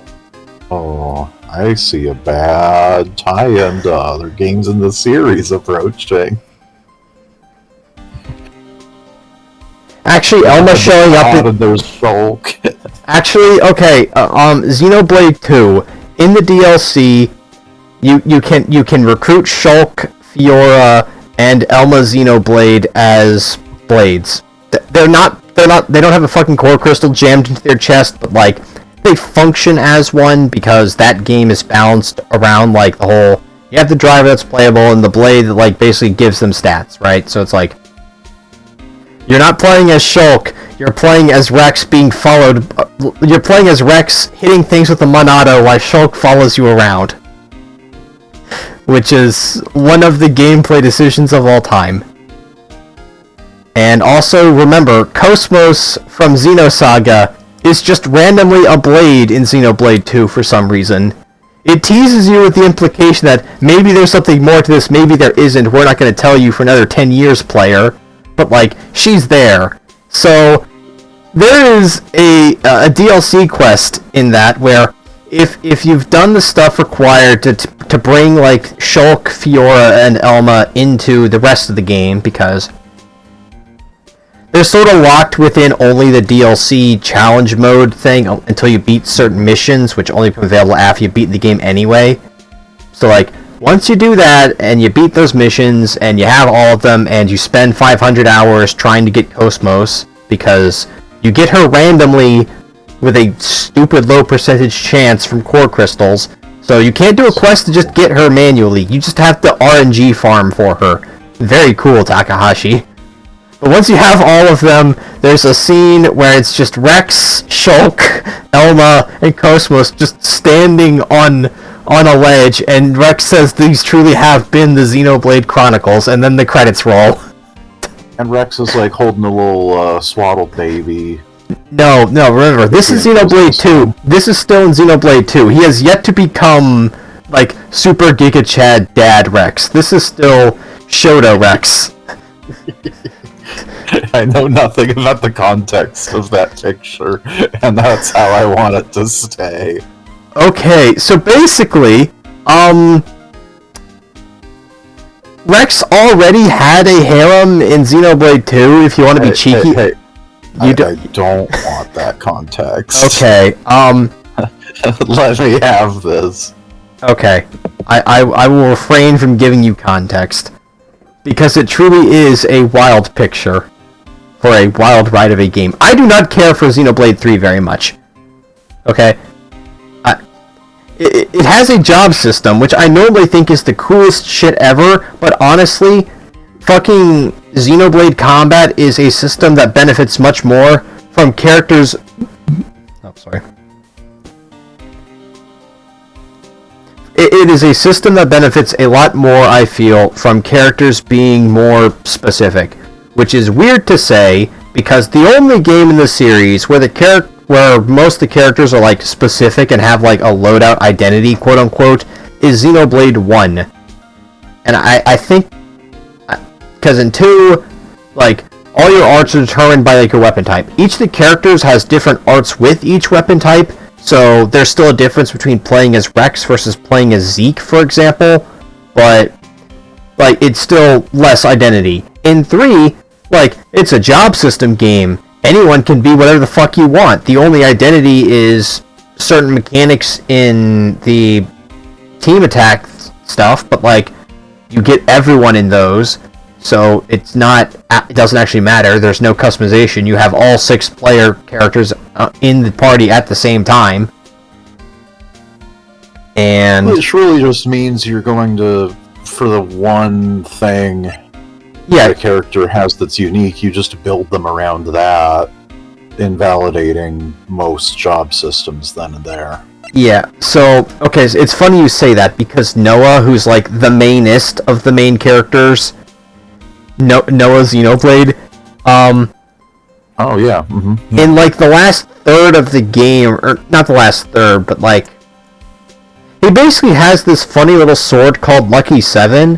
I see a bad tie-in to other games in the series approaching. Actually, Elma showing up in their Shulk. Actually, okay, Xenoblade 2, in the DLC, you can recruit Shulk, Fiora, and Elma Xenoblade as blades. They don't have a fucking core crystal jammed into their chest, but like they function as one because that game is balanced around like the whole. You have the driver that's playable and the blade that like basically gives them stats, right? So it's like you're not playing as Shulk. You're playing as Rex being followed. You're playing as Rex hitting things with the Monado while Shulk follows you around, which is one of the gameplay decisions of all time. And also remember, Cosmos from Xenosaga is just randomly a blade in Xenoblade 2 for some reason. It teases you with the implication that maybe there's something more to this, maybe there isn't, we're not going to tell you for another 10 years, player. But like, she's there. So, there is a DLC quest in that where if you've done the stuff required to bring like Shulk, Fiora, and Elma into the rest of the game, because they're sort of locked within only the DLC challenge mode thing until you beat certain missions, which only become available after you beat the game anyway. So like, once you do that, and you beat those missions, and you have all of them, and you spend 500 hours trying to get Cosmos, because you get her randomly with a stupid low percentage chance from core crystals, so you can't do a quest to just get her manually, you just have to RNG farm for her. Very cool, Takahashi. But once you have all of them, there's a scene where it's just Rex, Shulk, Elma, and Cosmos just standing on a ledge, and Rex says these truly have been the Xenoblade Chronicles, and then the credits roll. And Rex is like holding a little swaddled baby. No, remember, this is Xenoblade 2. This is still in Xenoblade 2. He has yet to become, like, Super Giga Chad Dad Rex. This is still Shoto Rex. I know nothing about the context of that picture, and that's how I want it to stay. Okay, so basically, Rex already had a harem in Xenoblade 2, if you want to be cheeky. I don't want that context. Okay, let me have this. Okay, I will refrain from giving you context, because it truly is a wild picture for a wild ride of a game. I do not care for Xenoblade 3 very much. Okay? It has a job system, which I normally think is the coolest shit ever, but honestly, fucking Xenoblade Combat is a system that benefits much more from characters... Oh, sorry. It is a system that benefits a lot more, I feel, from characters being more specific. Which is weird to say, because the only game in the series where most of the characters are like specific and have like a loadout identity, quote unquote, is Xenoblade 1. And I think, because in 2, like, all your arts are determined by like your weapon type. Each of the characters has different arts with each weapon type, so there's still a difference between playing as Rex versus playing as Zeke, for example, but like, it's still less identity. In 3, like, it's a job system game. Anyone can be whatever the fuck you want. The only identity is certain mechanics in the team attack stuff, but like, you get everyone in those, so it doesn't actually matter. There's no customization. You have all 6 player characters in the party at the same time. And which really just means you're going to, for the one thing the character has that's unique, you just build them around that, invalidating most job systems then and there. Yeah, so, okay, it's funny you say that, because Noah, who's like the mainest of the main characters, Noah Xenoblade, Oh yeah. Mm-hmm. In like the last third of the game, or not the last third, but like he basically has this funny little sword called Lucky 7,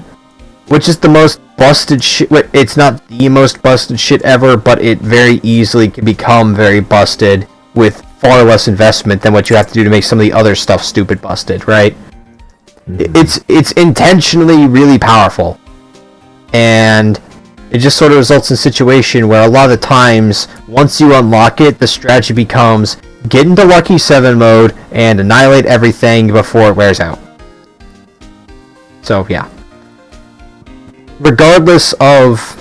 which is the most busted shit. It's not the most busted shit ever, but it very easily can become very busted with far less investment than what you have to do to make some of the other stuff stupid busted, right? It's intentionally really powerful, and it just sort of results in a situation where a lot of the times, once you unlock it, the strategy becomes get into Lucky 7 mode and annihilate everything before it wears out. So yeah, regardless of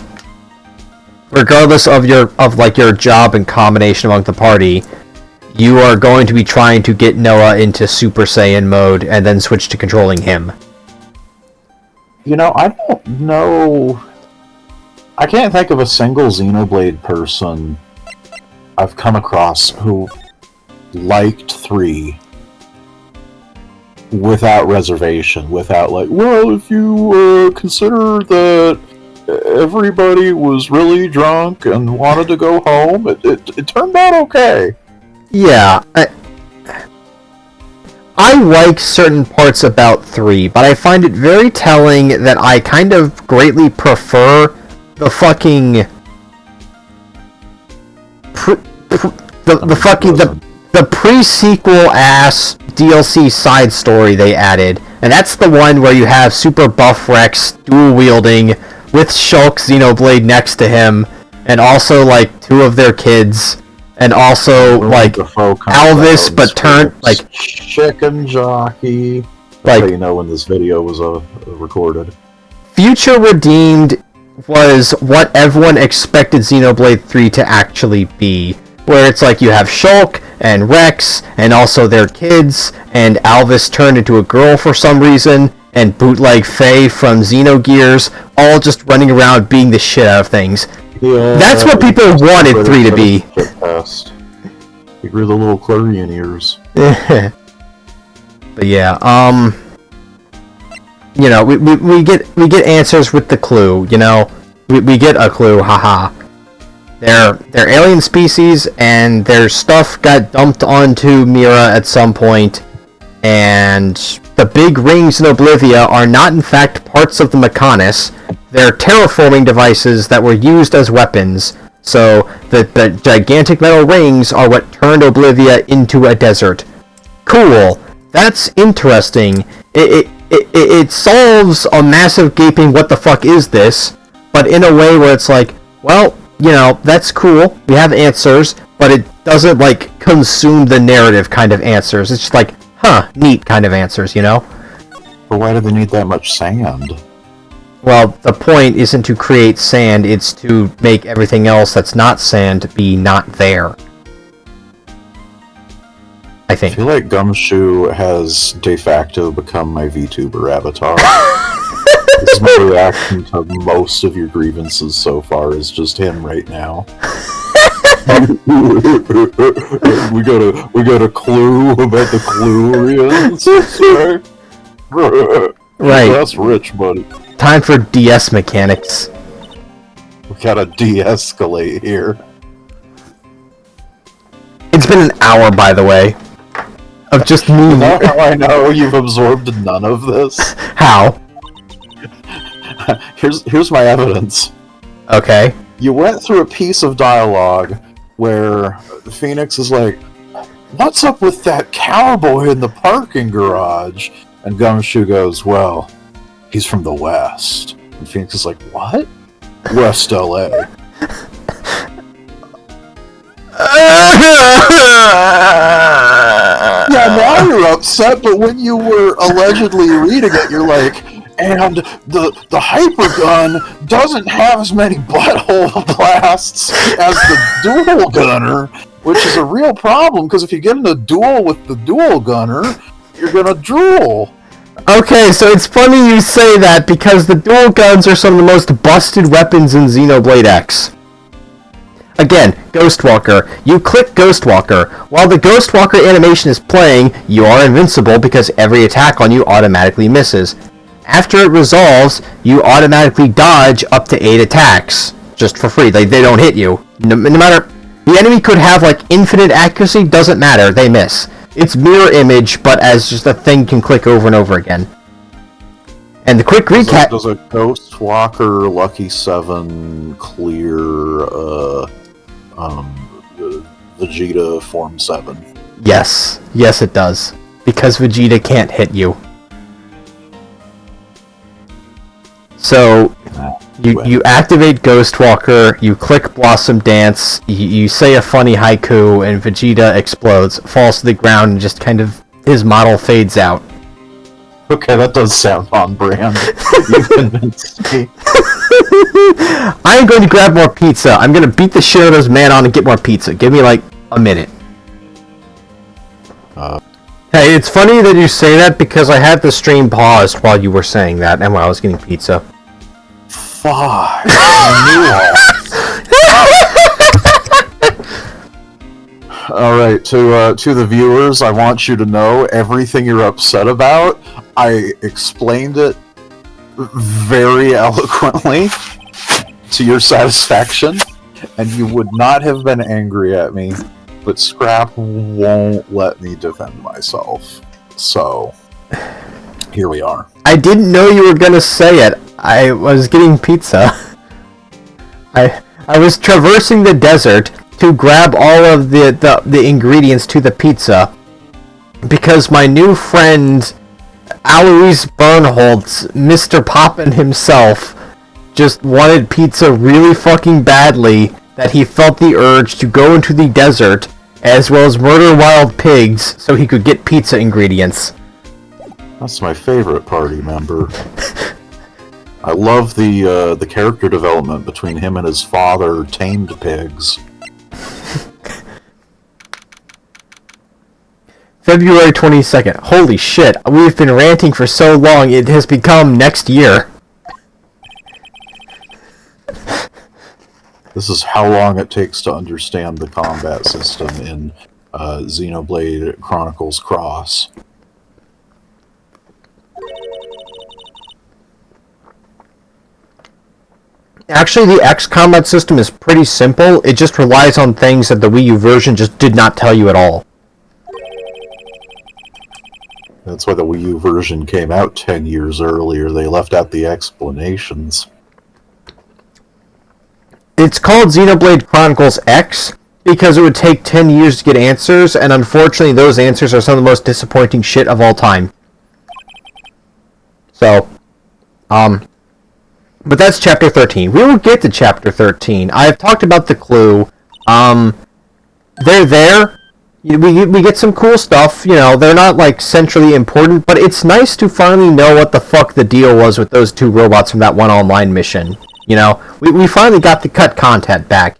your job and combination among the party, you are going to be trying to get Noah into Super Saiyan mode and then switch to controlling him. You know, I don't know. I can't think of a single Xenoblade person I've come across who liked 3 without reservation, without like, well, if you consider that everybody was really drunk and wanted to go home, it turned out okay. Yeah, I like certain parts about 3, but I find it very telling that I kind of greatly prefer the fucking the pre-sequel ass DLC side story they added, and that's the one where you have super buff Rex dual wielding with Shulk Xenoblade next to him, and also like 2 of their kids. And also, like, Alvis, but turned, like... Chicken jockey. That's how you know when this video was recorded. Future Redeemed was what everyone expected Xenoblade 3 to actually be. Where it's like you have Shulk and Rex, and also their kids, and Alvis turned into a girl for some reason, and Bootleg Faye from Xenogears, all just running around beating the shit out of things. Yeah, that's what people wanted 3 to be. You grew the little clarion ears. But yeah, you know, we get answers with the clue. You know, we get a clue. Haha. They're alien species, and their stuff got dumped onto Mira at some point, and the big rings in Oblivia are not in fact parts of the Mechanis. They're terraforming devices that were used as weapons, so the gigantic metal rings are what turned Oblivia into a desert. Cool. That's interesting. It solves a massive gaping what the fuck is this, but in a way where it's like, well, you know, that's cool, we have answers, but it doesn't, like, consume the narrative kind of answers. It's just like, huh, neat kind of answers, you know? But why do they need that much sand? Well, the point isn't to create sand, it's to make everything else that's not sand be not there. I think. I feel like Gumshoe has de facto become my VTuber avatar. This is my reaction to most of your grievances so far, is just him right now. we got a clue about the Clurians. Right. That's rich, buddy. Time for DS mechanics. We gotta de-escalate here. It's been an hour, by the way, of just moving. You know how I know you've absorbed none of this? How? Here's my evidence. Okay. You went through a piece of dialogue where Phoenix is like, "What's up with that cowboy in the parking garage?" And Gumshoe goes, "Well, he's from the West." And Phoenix is like, "What?" "West LA." Yeah, now you're upset, but when you were allegedly reading it, you're like, and the hypergun doesn't have as many butthole blasts as the dual gunner, which is a real problem, because if you get in a duel with the dual gunner, you're gonna drool. Okay, so it's funny you say that, because the dual guns are some of the most busted weapons in Xenoblade X. Again, Ghostwalker. You click Ghostwalker. While the Ghostwalker animation is playing, you are invincible because every attack on you automatically misses. After it resolves, you automatically dodge up to 8 attacks. Just for free. Like, they don't hit you. No matter The enemy could have, like, infinite accuracy, doesn't matter, they miss. It's mirror image, but as just a thing can click over and over again. And the quick recap... Does a Ghost Walker Lucky 7 clear, Vegeta Form 7? Yes. Yes, it does. Because Vegeta can't hit you. So... You activate Ghost Walker, you click Blossom Dance, you say a funny haiku, and Vegeta explodes, falls to the ground, and just kind of his model fades out. Okay, that does sound on brand. You convinced me. I'm going to grab more pizza. I'm going to beat the shit out of this man on and get more pizza. Give me like a minute. Hey, it's funny that you say that because I had the stream paused while you were saying that and while I was getting pizza. Fuck. Alright, to the viewers, I want you to know everything you're upset about, I explained it very eloquently to your satisfaction, and you would not have been angry at me, but Scrap won't let me defend myself. So, here we are. I didn't know you were gonna say it. I was getting pizza. I was traversing the desert to grab all of the ingredients to the pizza because my new friend Alois Bernholtz, Mr. Poppin himself, just wanted pizza really fucking badly that he felt the urge to go into the desert as well as murder wild pigs so he could get pizza ingredients. That's my favorite party member. I love the character development between him and his father, tamed pigs. February 22nd. Holy shit, we've been ranting for so long, it has become next year. This is how long it takes to understand the combat system in Xenoblade Chronicles Cross. Actually, the X combat system is pretty simple. It just relies on things that the Wii U version just did not tell you at all. That's why the Wii U version came out 10 years earlier. They left out the explanations. It's called Xenoblade Chronicles X because it would take 10 years to get answers, and unfortunately those answers are some of the most disappointing shit of all time. So, but that's Chapter 13. We will get to Chapter 13. I have talked about the clue. They're there. We get some cool stuff. You know, they're not, like, centrally important, but it's nice to finally know what the fuck the deal was with those two robots from that one online mission. You know, we finally got the cut content back.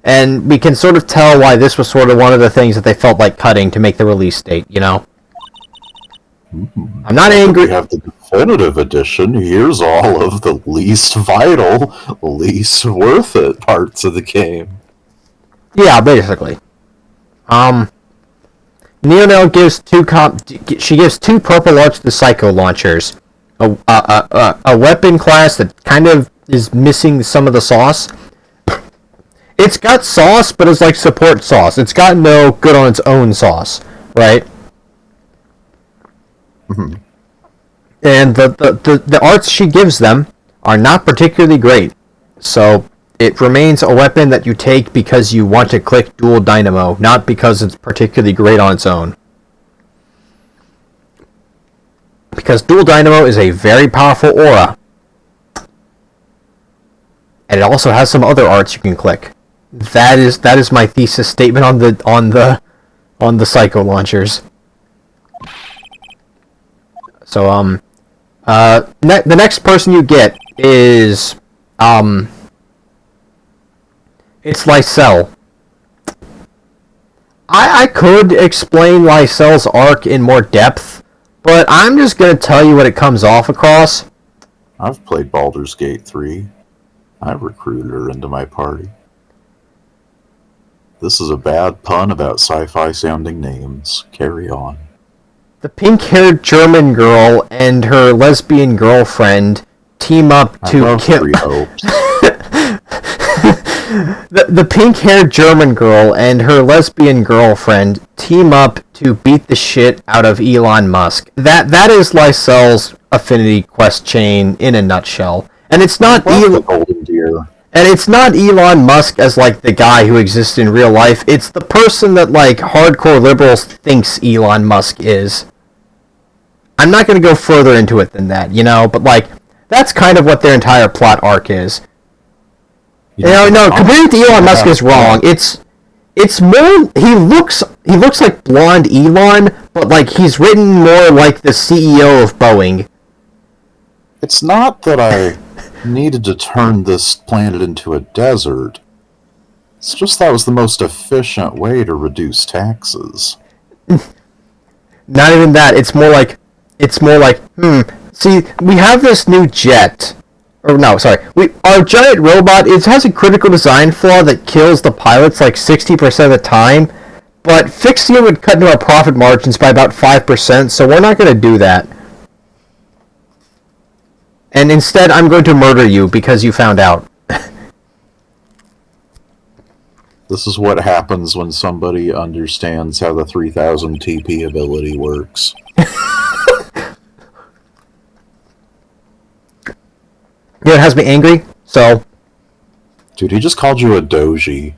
And we can sort of tell why this was sort of one of the things that they felt like cutting to make the release date, you know? I'm not angry. We have the definitive edition. Here's all of the least vital, least worth it parts of the game. Yeah, basically. Neonel gives she gives two purple arts to Psycho Launchers. A weapon class that kind of is missing some of the sauce. It's got sauce, but it's like support sauce. It's got no good on its own sauce, right? Mm-hmm. And the arts she gives them are not particularly great. So it remains a weapon that you take because you want to click dual dynamo, not because it's particularly great on its own. Because dual dynamo is a very powerful aura. And it also has some other arts you can click. That is my thesis statement on the Psycho Launchers. So the next person you get is it's Lysel. I could explain Lysel's arc in more depth, but I'm just gonna tell you what it comes off across. I've played Baldur's Gate 3. I recruited her into my party. This is a bad pun about sci-fi sounding names. Carry on. The pink-haired German girl and her lesbian girlfriend team up to kill. The pink-haired German girl and her lesbian girlfriend team up to beat the shit out of Elon Musk. That is Lysel's Affinity Quest chain in a nutshell. And it's not Golden Deer. And it's not Elon Musk as, like, the guy who exists in real life. It's the person that, like, hardcore liberals thinks Elon Musk is. I'm not going to go further into it than that, but, like, that's kind of what their entire plot arc is. No, comparing to Elon Musk is wrong. It's more, he looks like blonde Elon, but, like, he's written more like the CEO of Boeing. It's not that I needed to turn this planet into a desert. It's just that was the most efficient way to reduce taxes. Not even that. It's more like, see, we have this new jet. Or no, sorry. Our giant robot, it has a critical design flaw that kills the pilots like 60% of the time, but fixing it would cut into our profit margins by about 5%, so we're not going to do that. And instead, I'm going to murder you because you found out. This is what happens when somebody understands how the 3000 TP ability works. It has me angry, so... Dude, he just called you a doji.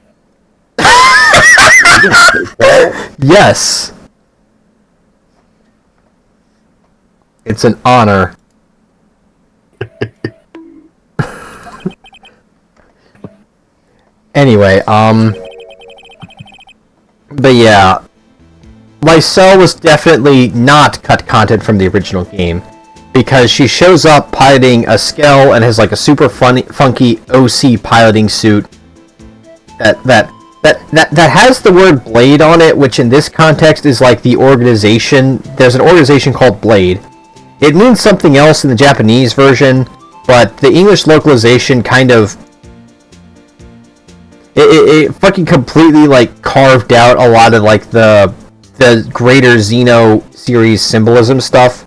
Yes. It's an honor. Anyway, but yeah, Lysel was definitely not cut content from the original game, because she shows up piloting a Skell and has like a super funky OC piloting suit that has the word Blade on it, which in this context is like the organization. There's an organization called Blade. It means something else in the Japanese version, but the English localization kind of it fucking completely like carved out a lot of like the greater Xeno series symbolism stuff.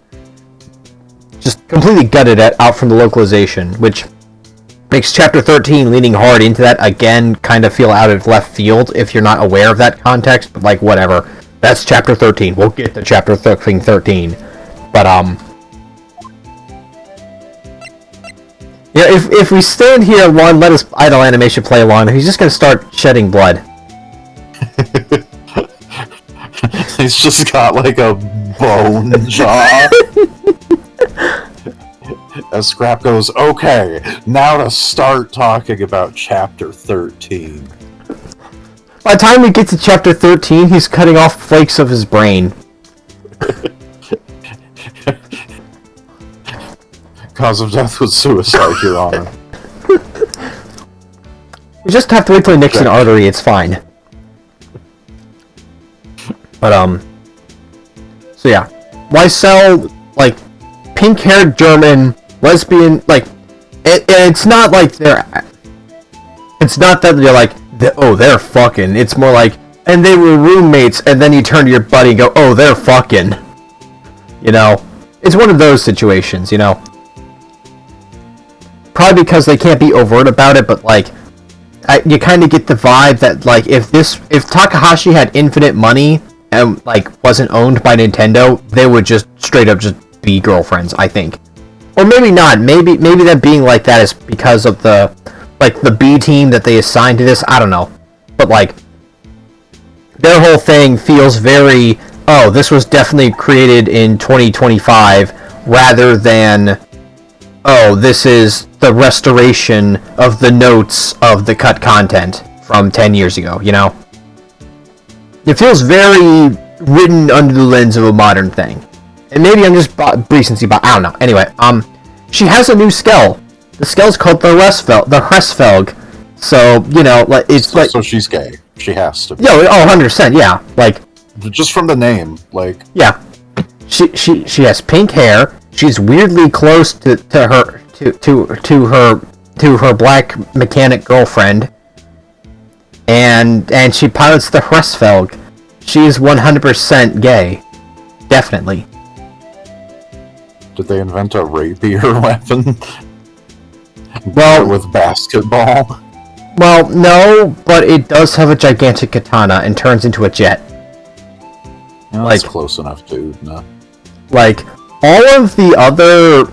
Just completely gutted it out from the localization, which makes Chapter 13 leaning hard into that again kind of feel out of left field if you're not aware of that context, but like whatever. That's Chapter 13. We'll get to Chapter 13. But yeah, if we stand here long, let us idle animation play along, he's just gonna start shedding blood. He's just got like a bone jaw. As Scrap goes, okay, now to start talking about Chapter 13. By the time we get to Chapter 13, he's cutting off flakes of his brain. Cause of death was suicide, Your Honor. We just have to wait till he nicks an artery, it's fine. But, so yeah. Lysel, like, pink-haired German, lesbian, like, it's not like it's not that they're like, they're fucking. It's more like, and they were roommates, and then you turn to your buddy and go, oh, they're fucking. It's one of those situations, Probably because they can't be overt about it, but like, you kind of get the vibe that like if Takahashi had infinite money and like wasn't owned by Nintendo, they would just straight up just be girlfriends, I think. Or maybe not. Maybe that being like that is because of the B team that they assigned to this. I don't know, but like their whole thing feels very this was definitely created in 2025 rather than this is the restoration of the notes of the cut content from 10 years ago, It feels very written under the lens of a modern thing. And maybe I'm just recency, but I don't know. Anyway, she has a new Skell. The Skell's called the Hresfelg. So, it's like... So she's gay. She has to be. Yeah, 100%, yeah. Like... Just from the name, like... Yeah. She has pink hair. She's weirdly close to her black mechanic girlfriend, and she pilots the Hresfelg. She is 100% gay, definitely. Did they invent a rapier weapon? Well, with basketball. Well, no, but it does have a gigantic katana and turns into a jet. Yeah, that's close enough, dude. No. Like, all the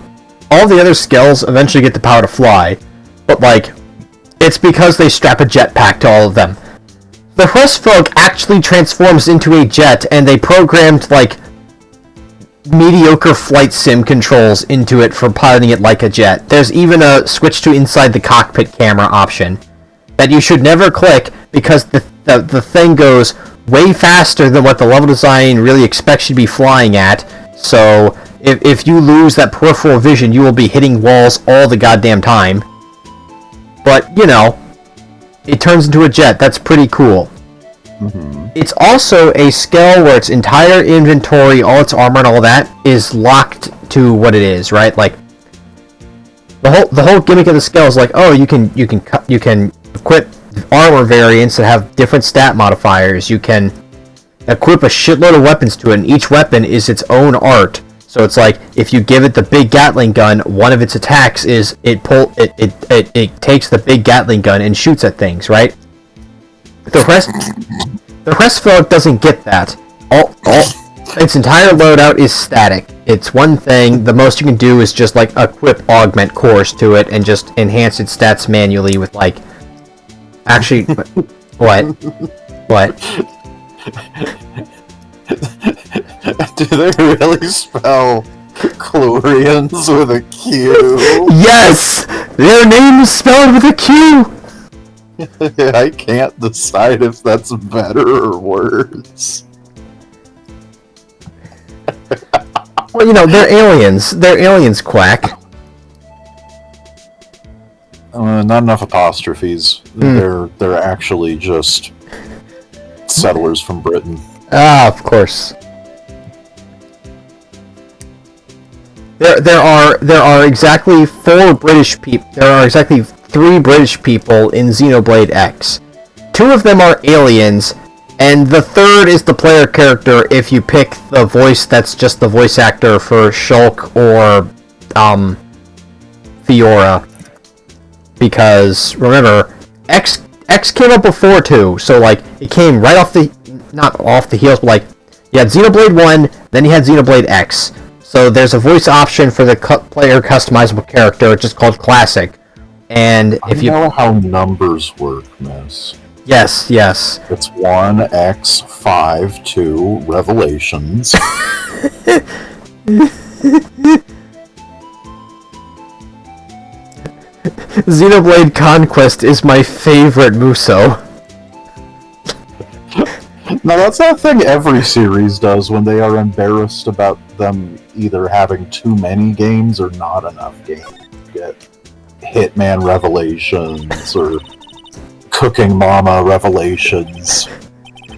other skills eventually get the power to fly, but like, it's because they strap a jetpack to all of them. The Hressfog actually transforms into a jet, and they programmed like mediocre flight sim controls into it for piloting it like a jet. There's even a switch to inside the cockpit camera option that you should never click because the thing goes way faster than what the level design really expects you to be flying at. So if you lose that peripheral vision, you will be hitting walls all the goddamn time. But, you know, it turns into a jet. That's pretty cool. Mm-hmm. It's also a skill where its entire inventory, all its armor and all that, is locked to what it is, right? Like, the whole gimmick of the skill is like, oh, you can equip armor variants that have different stat modifiers. You can equip a shitload of weapons to it, and each weapon is its own art. So it's like, if you give it the big Gatling gun, one of its attacks is it takes the big Gatling gun and shoots at things, right? The Hressfog doesn't get that. Its entire loadout is static. It's one thing. The most you can do is just like equip augment cores to it and just enhance its stats manually with like. Actually, what? What? Do they really spell Chlorians with a Q? Yes! Their name is spelled with a Q! I can't decide if that's better or worse. Well, you know, they're aliens. They're aliens, Quack. Not enough apostrophes. They're actually just settlers from Britain. Ah, of course. There are exactly 4 British people. There are exactly 3 British people in Xenoblade X. 2 of them are aliens, and the third is the player character if you pick the voice that's just the voice actor for Shulk or Fiora. Because remember, X came up before 2, so like it came right off the not off the heels, but like you had Xenoblade 1, then you had Xenoblade X. So there's a voice option for the player customizable character, just called Classic. And if you know how numbers work, miss. Yes. It's 1x52 Revelations. Xenoblade Conquest is my favorite Muso. Now that's a thing every series does when they are embarrassed about them either having too many games or not enough games. You get Hitman Revelations or Cooking Mama Revelations.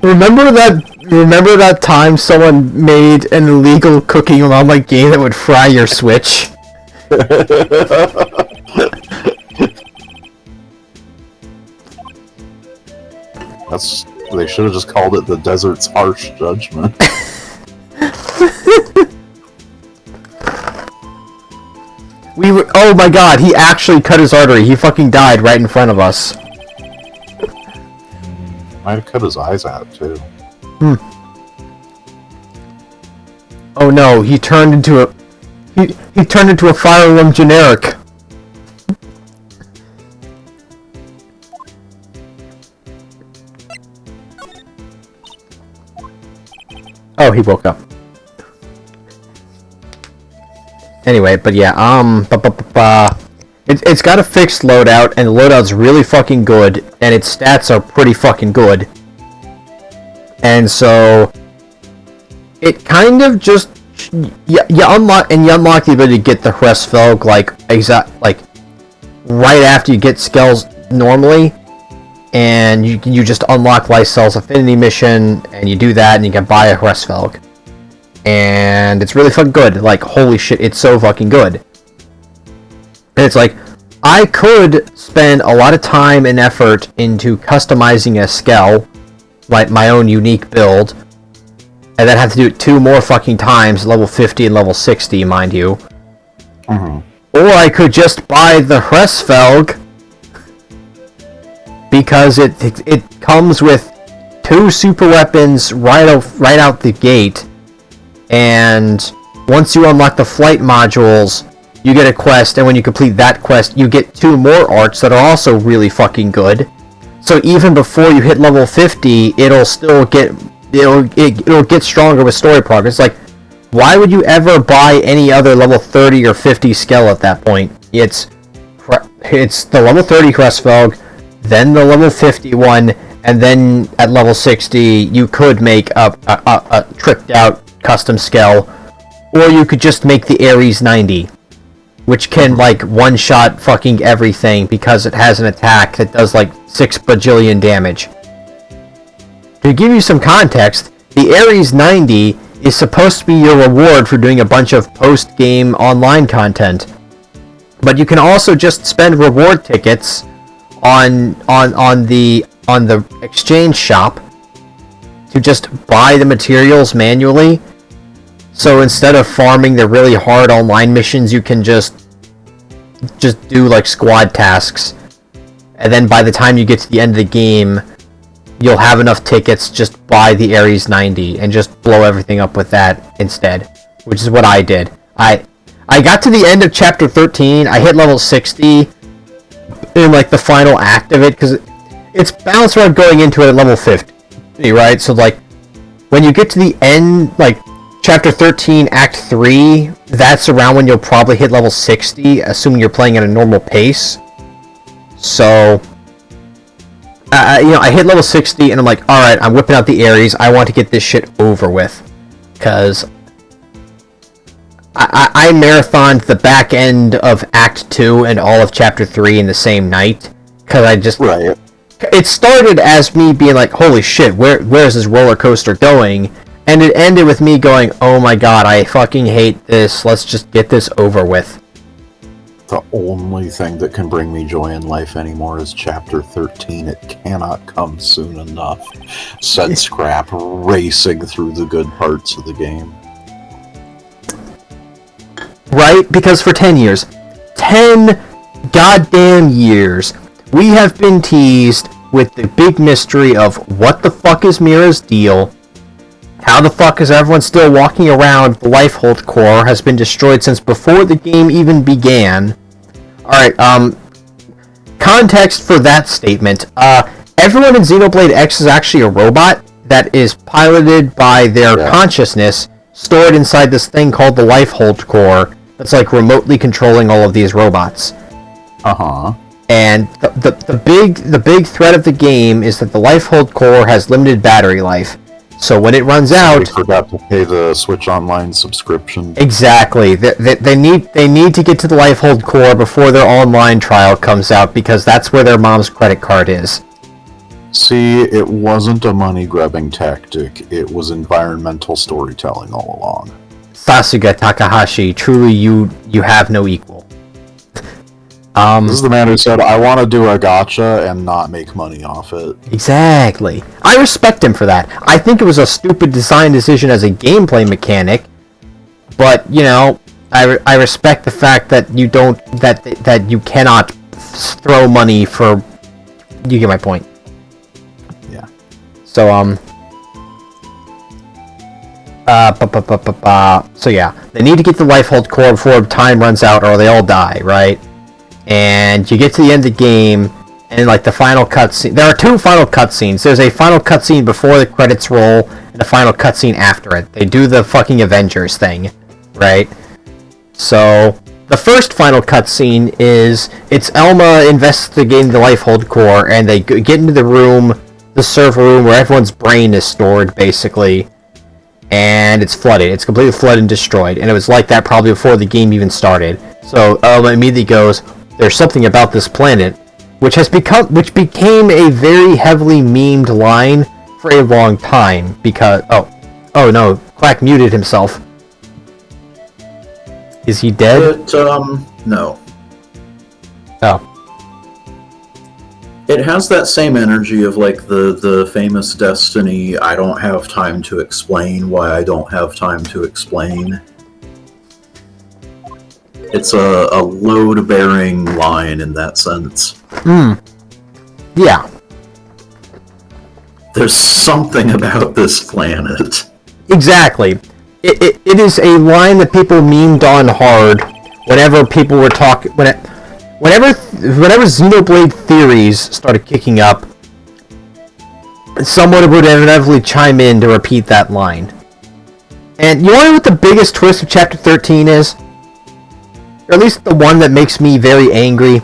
Remember that time someone made an illegal Cooking Mama game that would fry your Switch? They should have just called it the Desert's Harsh Judgment. Oh my god, he actually cut his artery. He fucking died right in front of us. Might have cut his eyes out, too. Oh no, he turned into a... He turned into a Fire Emblem generic. Oh, he woke up. Anyway, but yeah, it's got a fixed loadout, and the loadout's really fucking good, and its stats are pretty fucking good. And so, it kind of just, you unlock the ability to get the Hressfog, like right after you get skills normally, and you just unlock Lycel's Affinity mission, and you do that, and you can buy a Hressfog. And it's really fucking good. Like, holy shit, it's so fucking good. And it's like, I could spend a lot of time and effort into customizing a Skell, like my own unique build, and then have to do it 2 more fucking times, level 50 and level 60, mind you. Mm-hmm. Or I could just buy the Hressfog, because it comes with 2 super weapons right out the gate, and once you unlock the flight modules, you get a quest, and when you complete that quest, you get 2 more arts that are also really fucking good. So even before you hit level 50, it'll get stronger with story progress. Like, why would you ever buy any other level 30 or 50 skill at that point? It's the level 30 Crestfelg, then the level 50 one, and then at level 60 you could make a tricked out custom skill, or you could just make the Ares 90, which can like one-shot fucking everything because it has an attack that does like 6 bajillion damage. To give you some context, the Ares 90 is supposed to be your reward for doing a bunch of post-game online content. But you can also just spend reward tickets on the exchange shop to just buy the materials manually. So instead of farming the really hard online missions, you can just do like squad tasks. And then by the time you get to the end of the game, you'll have enough tickets, just buy the Ares 90 and just blow everything up with that instead, which is what I did. I got to the end of chapter 13, I hit level 60 in like the final act of it, because it's balanced around going into it at level 50, right? So like, when you get to the end, like chapter 13, act 3, that's around when you'll probably hit level 60, assuming you're playing at a normal pace. So, I hit level 60, and I'm like, alright, I'm whipping out the Ares, I want to get this shit over with. Because I marathoned the back end of Act 2 and all of Chapter 3 in the same night. Because I just... Right. It started as me being like, holy shit, where's this roller coaster going? And it ended with me going, oh my god, I fucking hate this, let's just get this over with. The only thing that can bring me joy in life anymore is Chapter 13. It cannot come soon enough. Said Scrap racing through the good parts of the game. Right? Because for 10 years, 10 goddamn years, we have been teased with the big mystery of what the fuck is Mira's deal, how the fuck is everyone still walking around, the Lifehold core has been destroyed since before the game even began. Alright, context for that statement. Everyone in Xenoblade X is actually a robot that is piloted by their consciousness stored inside this thing called the Lifehold core that's like remotely controlling all of these robots. Uh-huh. And the big threat of the game is that the Lifehold core has limited battery life. So when it runs out, we forgot to pay the Switch Online subscription. Exactly. They need to get to the Lifehold core before their online trial comes out, because that's where their mom's credit card is. See, it wasn't a money-grubbing tactic. It was environmental storytelling all along. Sasuga Takahashi, truly you have no equal. This is the man who said, I want to do a gacha and not make money off it. Exactly. I respect him for that. I think it was a stupid design decision as a gameplay mechanic, but, you know, I respect the fact that you don't, that you cannot throw money for, you get my point. Yeah. So, so yeah, they need to get the Lifehold core before time runs out or they all die, right? And you get to the end of the game, and like the final cutscene, there are 2 final cutscenes. There's a final cutscene before the credits roll, and a final cutscene after it. They do the fucking Avengers thing, right? So, the first final cutscene is, it's Elma investigating the Lifehold core, and they get into the room, the server room, where everyone's brain is stored, basically. And it's flooded. It's completely flooded and destroyed. And it was like that probably before the game even started. So Elma immediately goes, there's something about this planet, which became a very heavily memed line for a long time, because, oh no, Quack muted himself. Is he dead? No. Oh. It has that same energy of like the famous Destiny, I don't have time to explain why I don't have time to explain. It's a load-bearing line in that sense. Yeah. There's something about this planet. Exactly. It is a line that people memed on hard whenever people were talking... Whenever Xenoblade theories started kicking up, someone would inevitably chime in to repeat that line. And you know what the biggest twist of Chapter 13 is? Or at least the one that makes me very angry?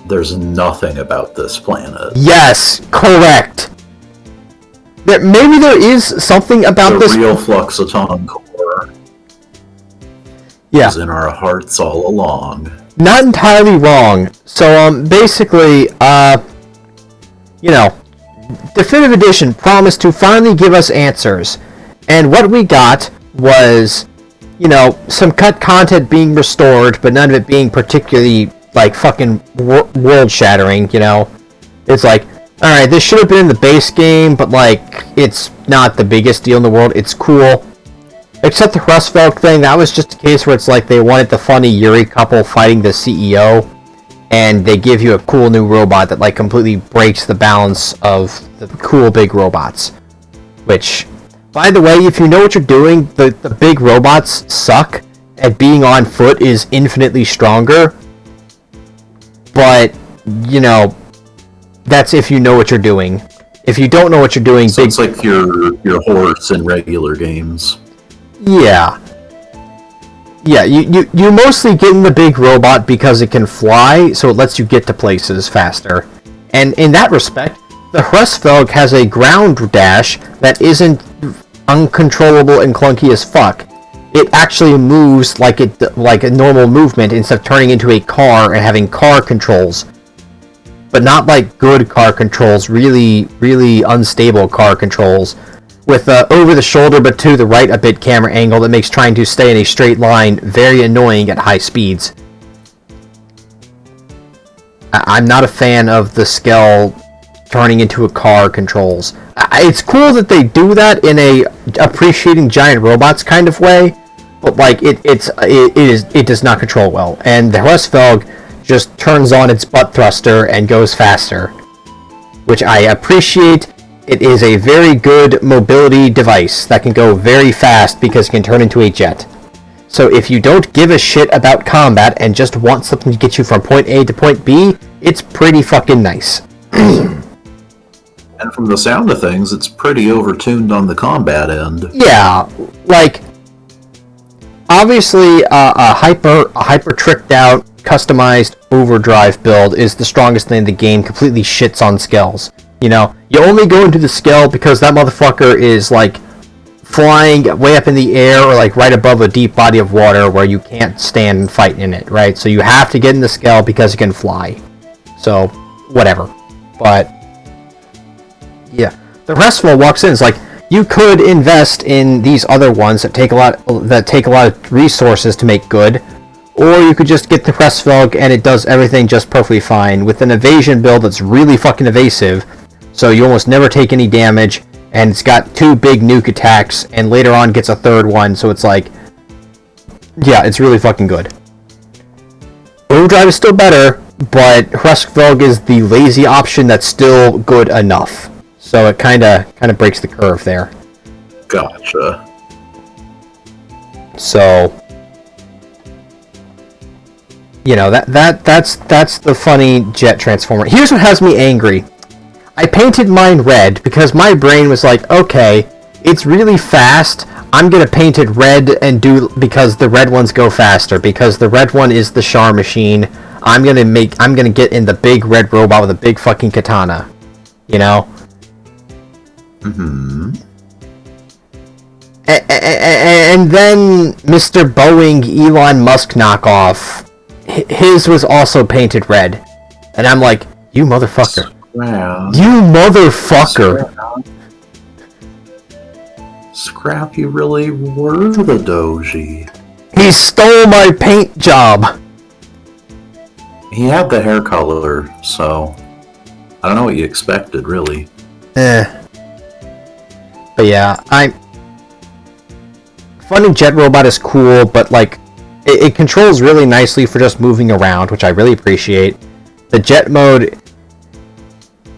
There's nothing about this planet. Yes, correct. Maybe there is something about this... The real Fluxaton core is in our hearts all along. Not entirely wrong. So, basically, Definitive Edition promised to finally give us answers. And what we got was, some cut content being restored, but none of it being particularly, fucking world-shattering, It's like, alright, this should have been in the base game, but, it's not the biggest deal in the world. It's cool. Except the Rustvelk thing, that was just a case where it's like they wanted the funny Yuri couple fighting the CEO, and they give you a cool new robot that, completely breaks the balance of the cool big robots. Which, by the way, if you know what you're doing, the big robots suck, and being on foot is infinitely stronger. But, that's if you know what you're doing. If you don't know what you're doing... So it's like your horse in regular games. Yeah. Yeah, you mostly get in the big robot because it can fly, so it lets you get to places faster. And in that respect, the Rustvelk has a ground dash that isn't uncontrollable and clunky as fuck. It actually moves like a normal movement instead of turning into a car and having car controls. But not like good car controls, really, really unstable car controls. With over the shoulder but to the right a bit camera angle that makes trying to stay in a straight line very annoying at high speeds. I'm not a fan of the Skell turning into a car controls. It's cool that they do that in a appreciating giant robots kind of way, but it does not control well. And the Rustvelk just turns on its butt thruster and goes faster, which I appreciate. It is a very good mobility device that can go very fast because it can turn into a jet. So if you don't give a shit about combat and just want something to get you from point A to point B, it's pretty fucking nice. And from the sound of things, it's pretty overtuned on the combat end. Yeah, obviously a hyper tricked out, customized overdrive build is the strongest thing in the game, completely shits on Skells. You only go into the Skell because that motherfucker is, flying way up in the air or, right above a deep body of water where you can't stand and fight in it, right? So you have to get in the Skell because it can fly. So, whatever. But, yeah. The Restful walks in, it's like, you could invest in these other ones that take a lot of resources to make good, or you could just get the Restvelk and it does everything just perfectly fine with an evasion build that's really fucking evasive. So you almost never take any damage, and it's got 2 big nuke attacks, and later on gets a 3rd one, so it's like... Yeah, it's really fucking good. Overdrive is still better, but Rustvelk is the lazy option that's still good enough. So it kinda breaks the curve there. Gotcha. So... that's the funny jet transformer. Here's what has me angry. I painted mine red because my brain was like, okay, it's really fast. I'm gonna paint it red and because the red ones go faster, because the red one is the Char machine. I'm gonna get in the big red robot with a big fucking katana. Mm-hmm. And then Mr. Boeing Elon Musk knockoff, his was also painted red. And I'm like, you motherfucker. Wow. You motherfucker. Scrap, you really were the Doji. He stole my paint job. He had the hair color, so I don't know what you expected, really. But yeah, Funny Jet Robot is cool, but it controls really nicely for just moving around, which I really appreciate. The jet mode,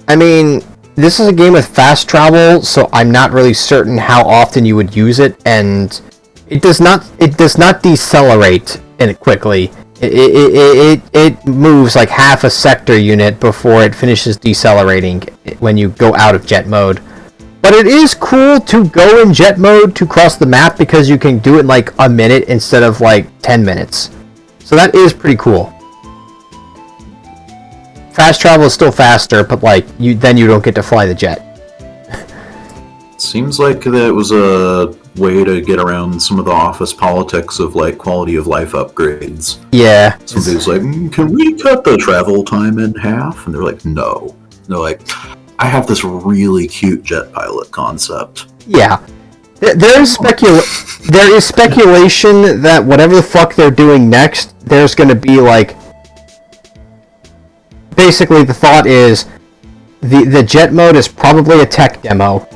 I mean, this is a game with fast travel, so I'm not really certain how often you would use it, and it does not decelerate in it quickly. It moves like half a sector unit before it finishes decelerating when you go out of jet mode. But it is cool to go in jet mode to cross the map because you can do it in like a minute instead of like 10 minutes. So that is pretty cool. Fast travel is still faster, but like you don't get to fly the jet. Seems like that was a way to get around some of the office politics of like quality of life upgrades. Yeah. Somebody's like, can we cut the travel time in half? And they're like, no. And they're like, I have this really cute jet pilot concept. Yeah. There is speculation that whatever the fuck they're doing next, there's going to be like... Basically, the thought is the jet mode is probably a tech demo.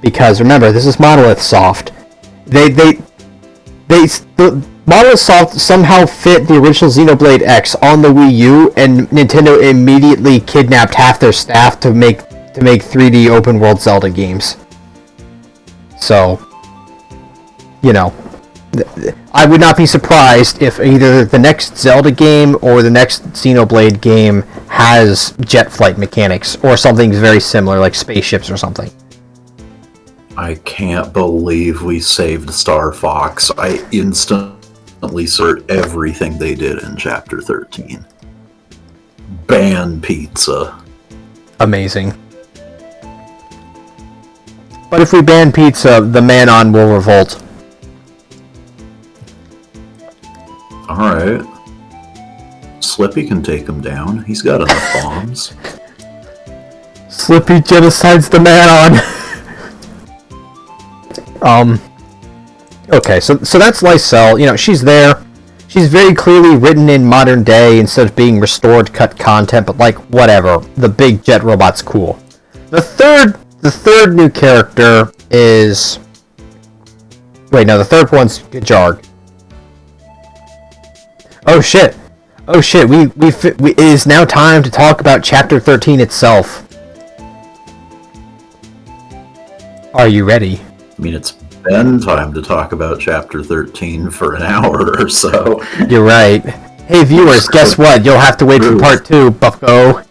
Because remember, this is Monolith Soft. The Monolith Soft somehow fit the original Xenoblade X on the Wii U, and Nintendo immediately kidnapped half their staff to make 3D open world Zelda games. So, you know, I would not be surprised if either the next Zelda game or the next Xenoblade game has jet flight mechanics or something very similar, like spaceships or something. I can't believe we saved Star Fox. I instantly searched everything they did in Chapter 13. Ban pizza. Amazing. But if we ban pizza, the Manon will revolt. Alright. Slippy can take him down. He's got enough bombs. Slippy genocides the Manon! Okay, so that's Lysel. You know, she's there. She's very clearly written in modern day instead of being restored cut content, but like, whatever. The big jet robot's cool. The third new character is... Wait, no, the third one's Gajarg. Oh shit. It is now time to talk about Chapter 13 itself. Are you ready? I mean, it's been time to talk about Chapter 13 for an hour or so. You're right. Hey viewers, guess what? You'll have to wait for part 2, bucko.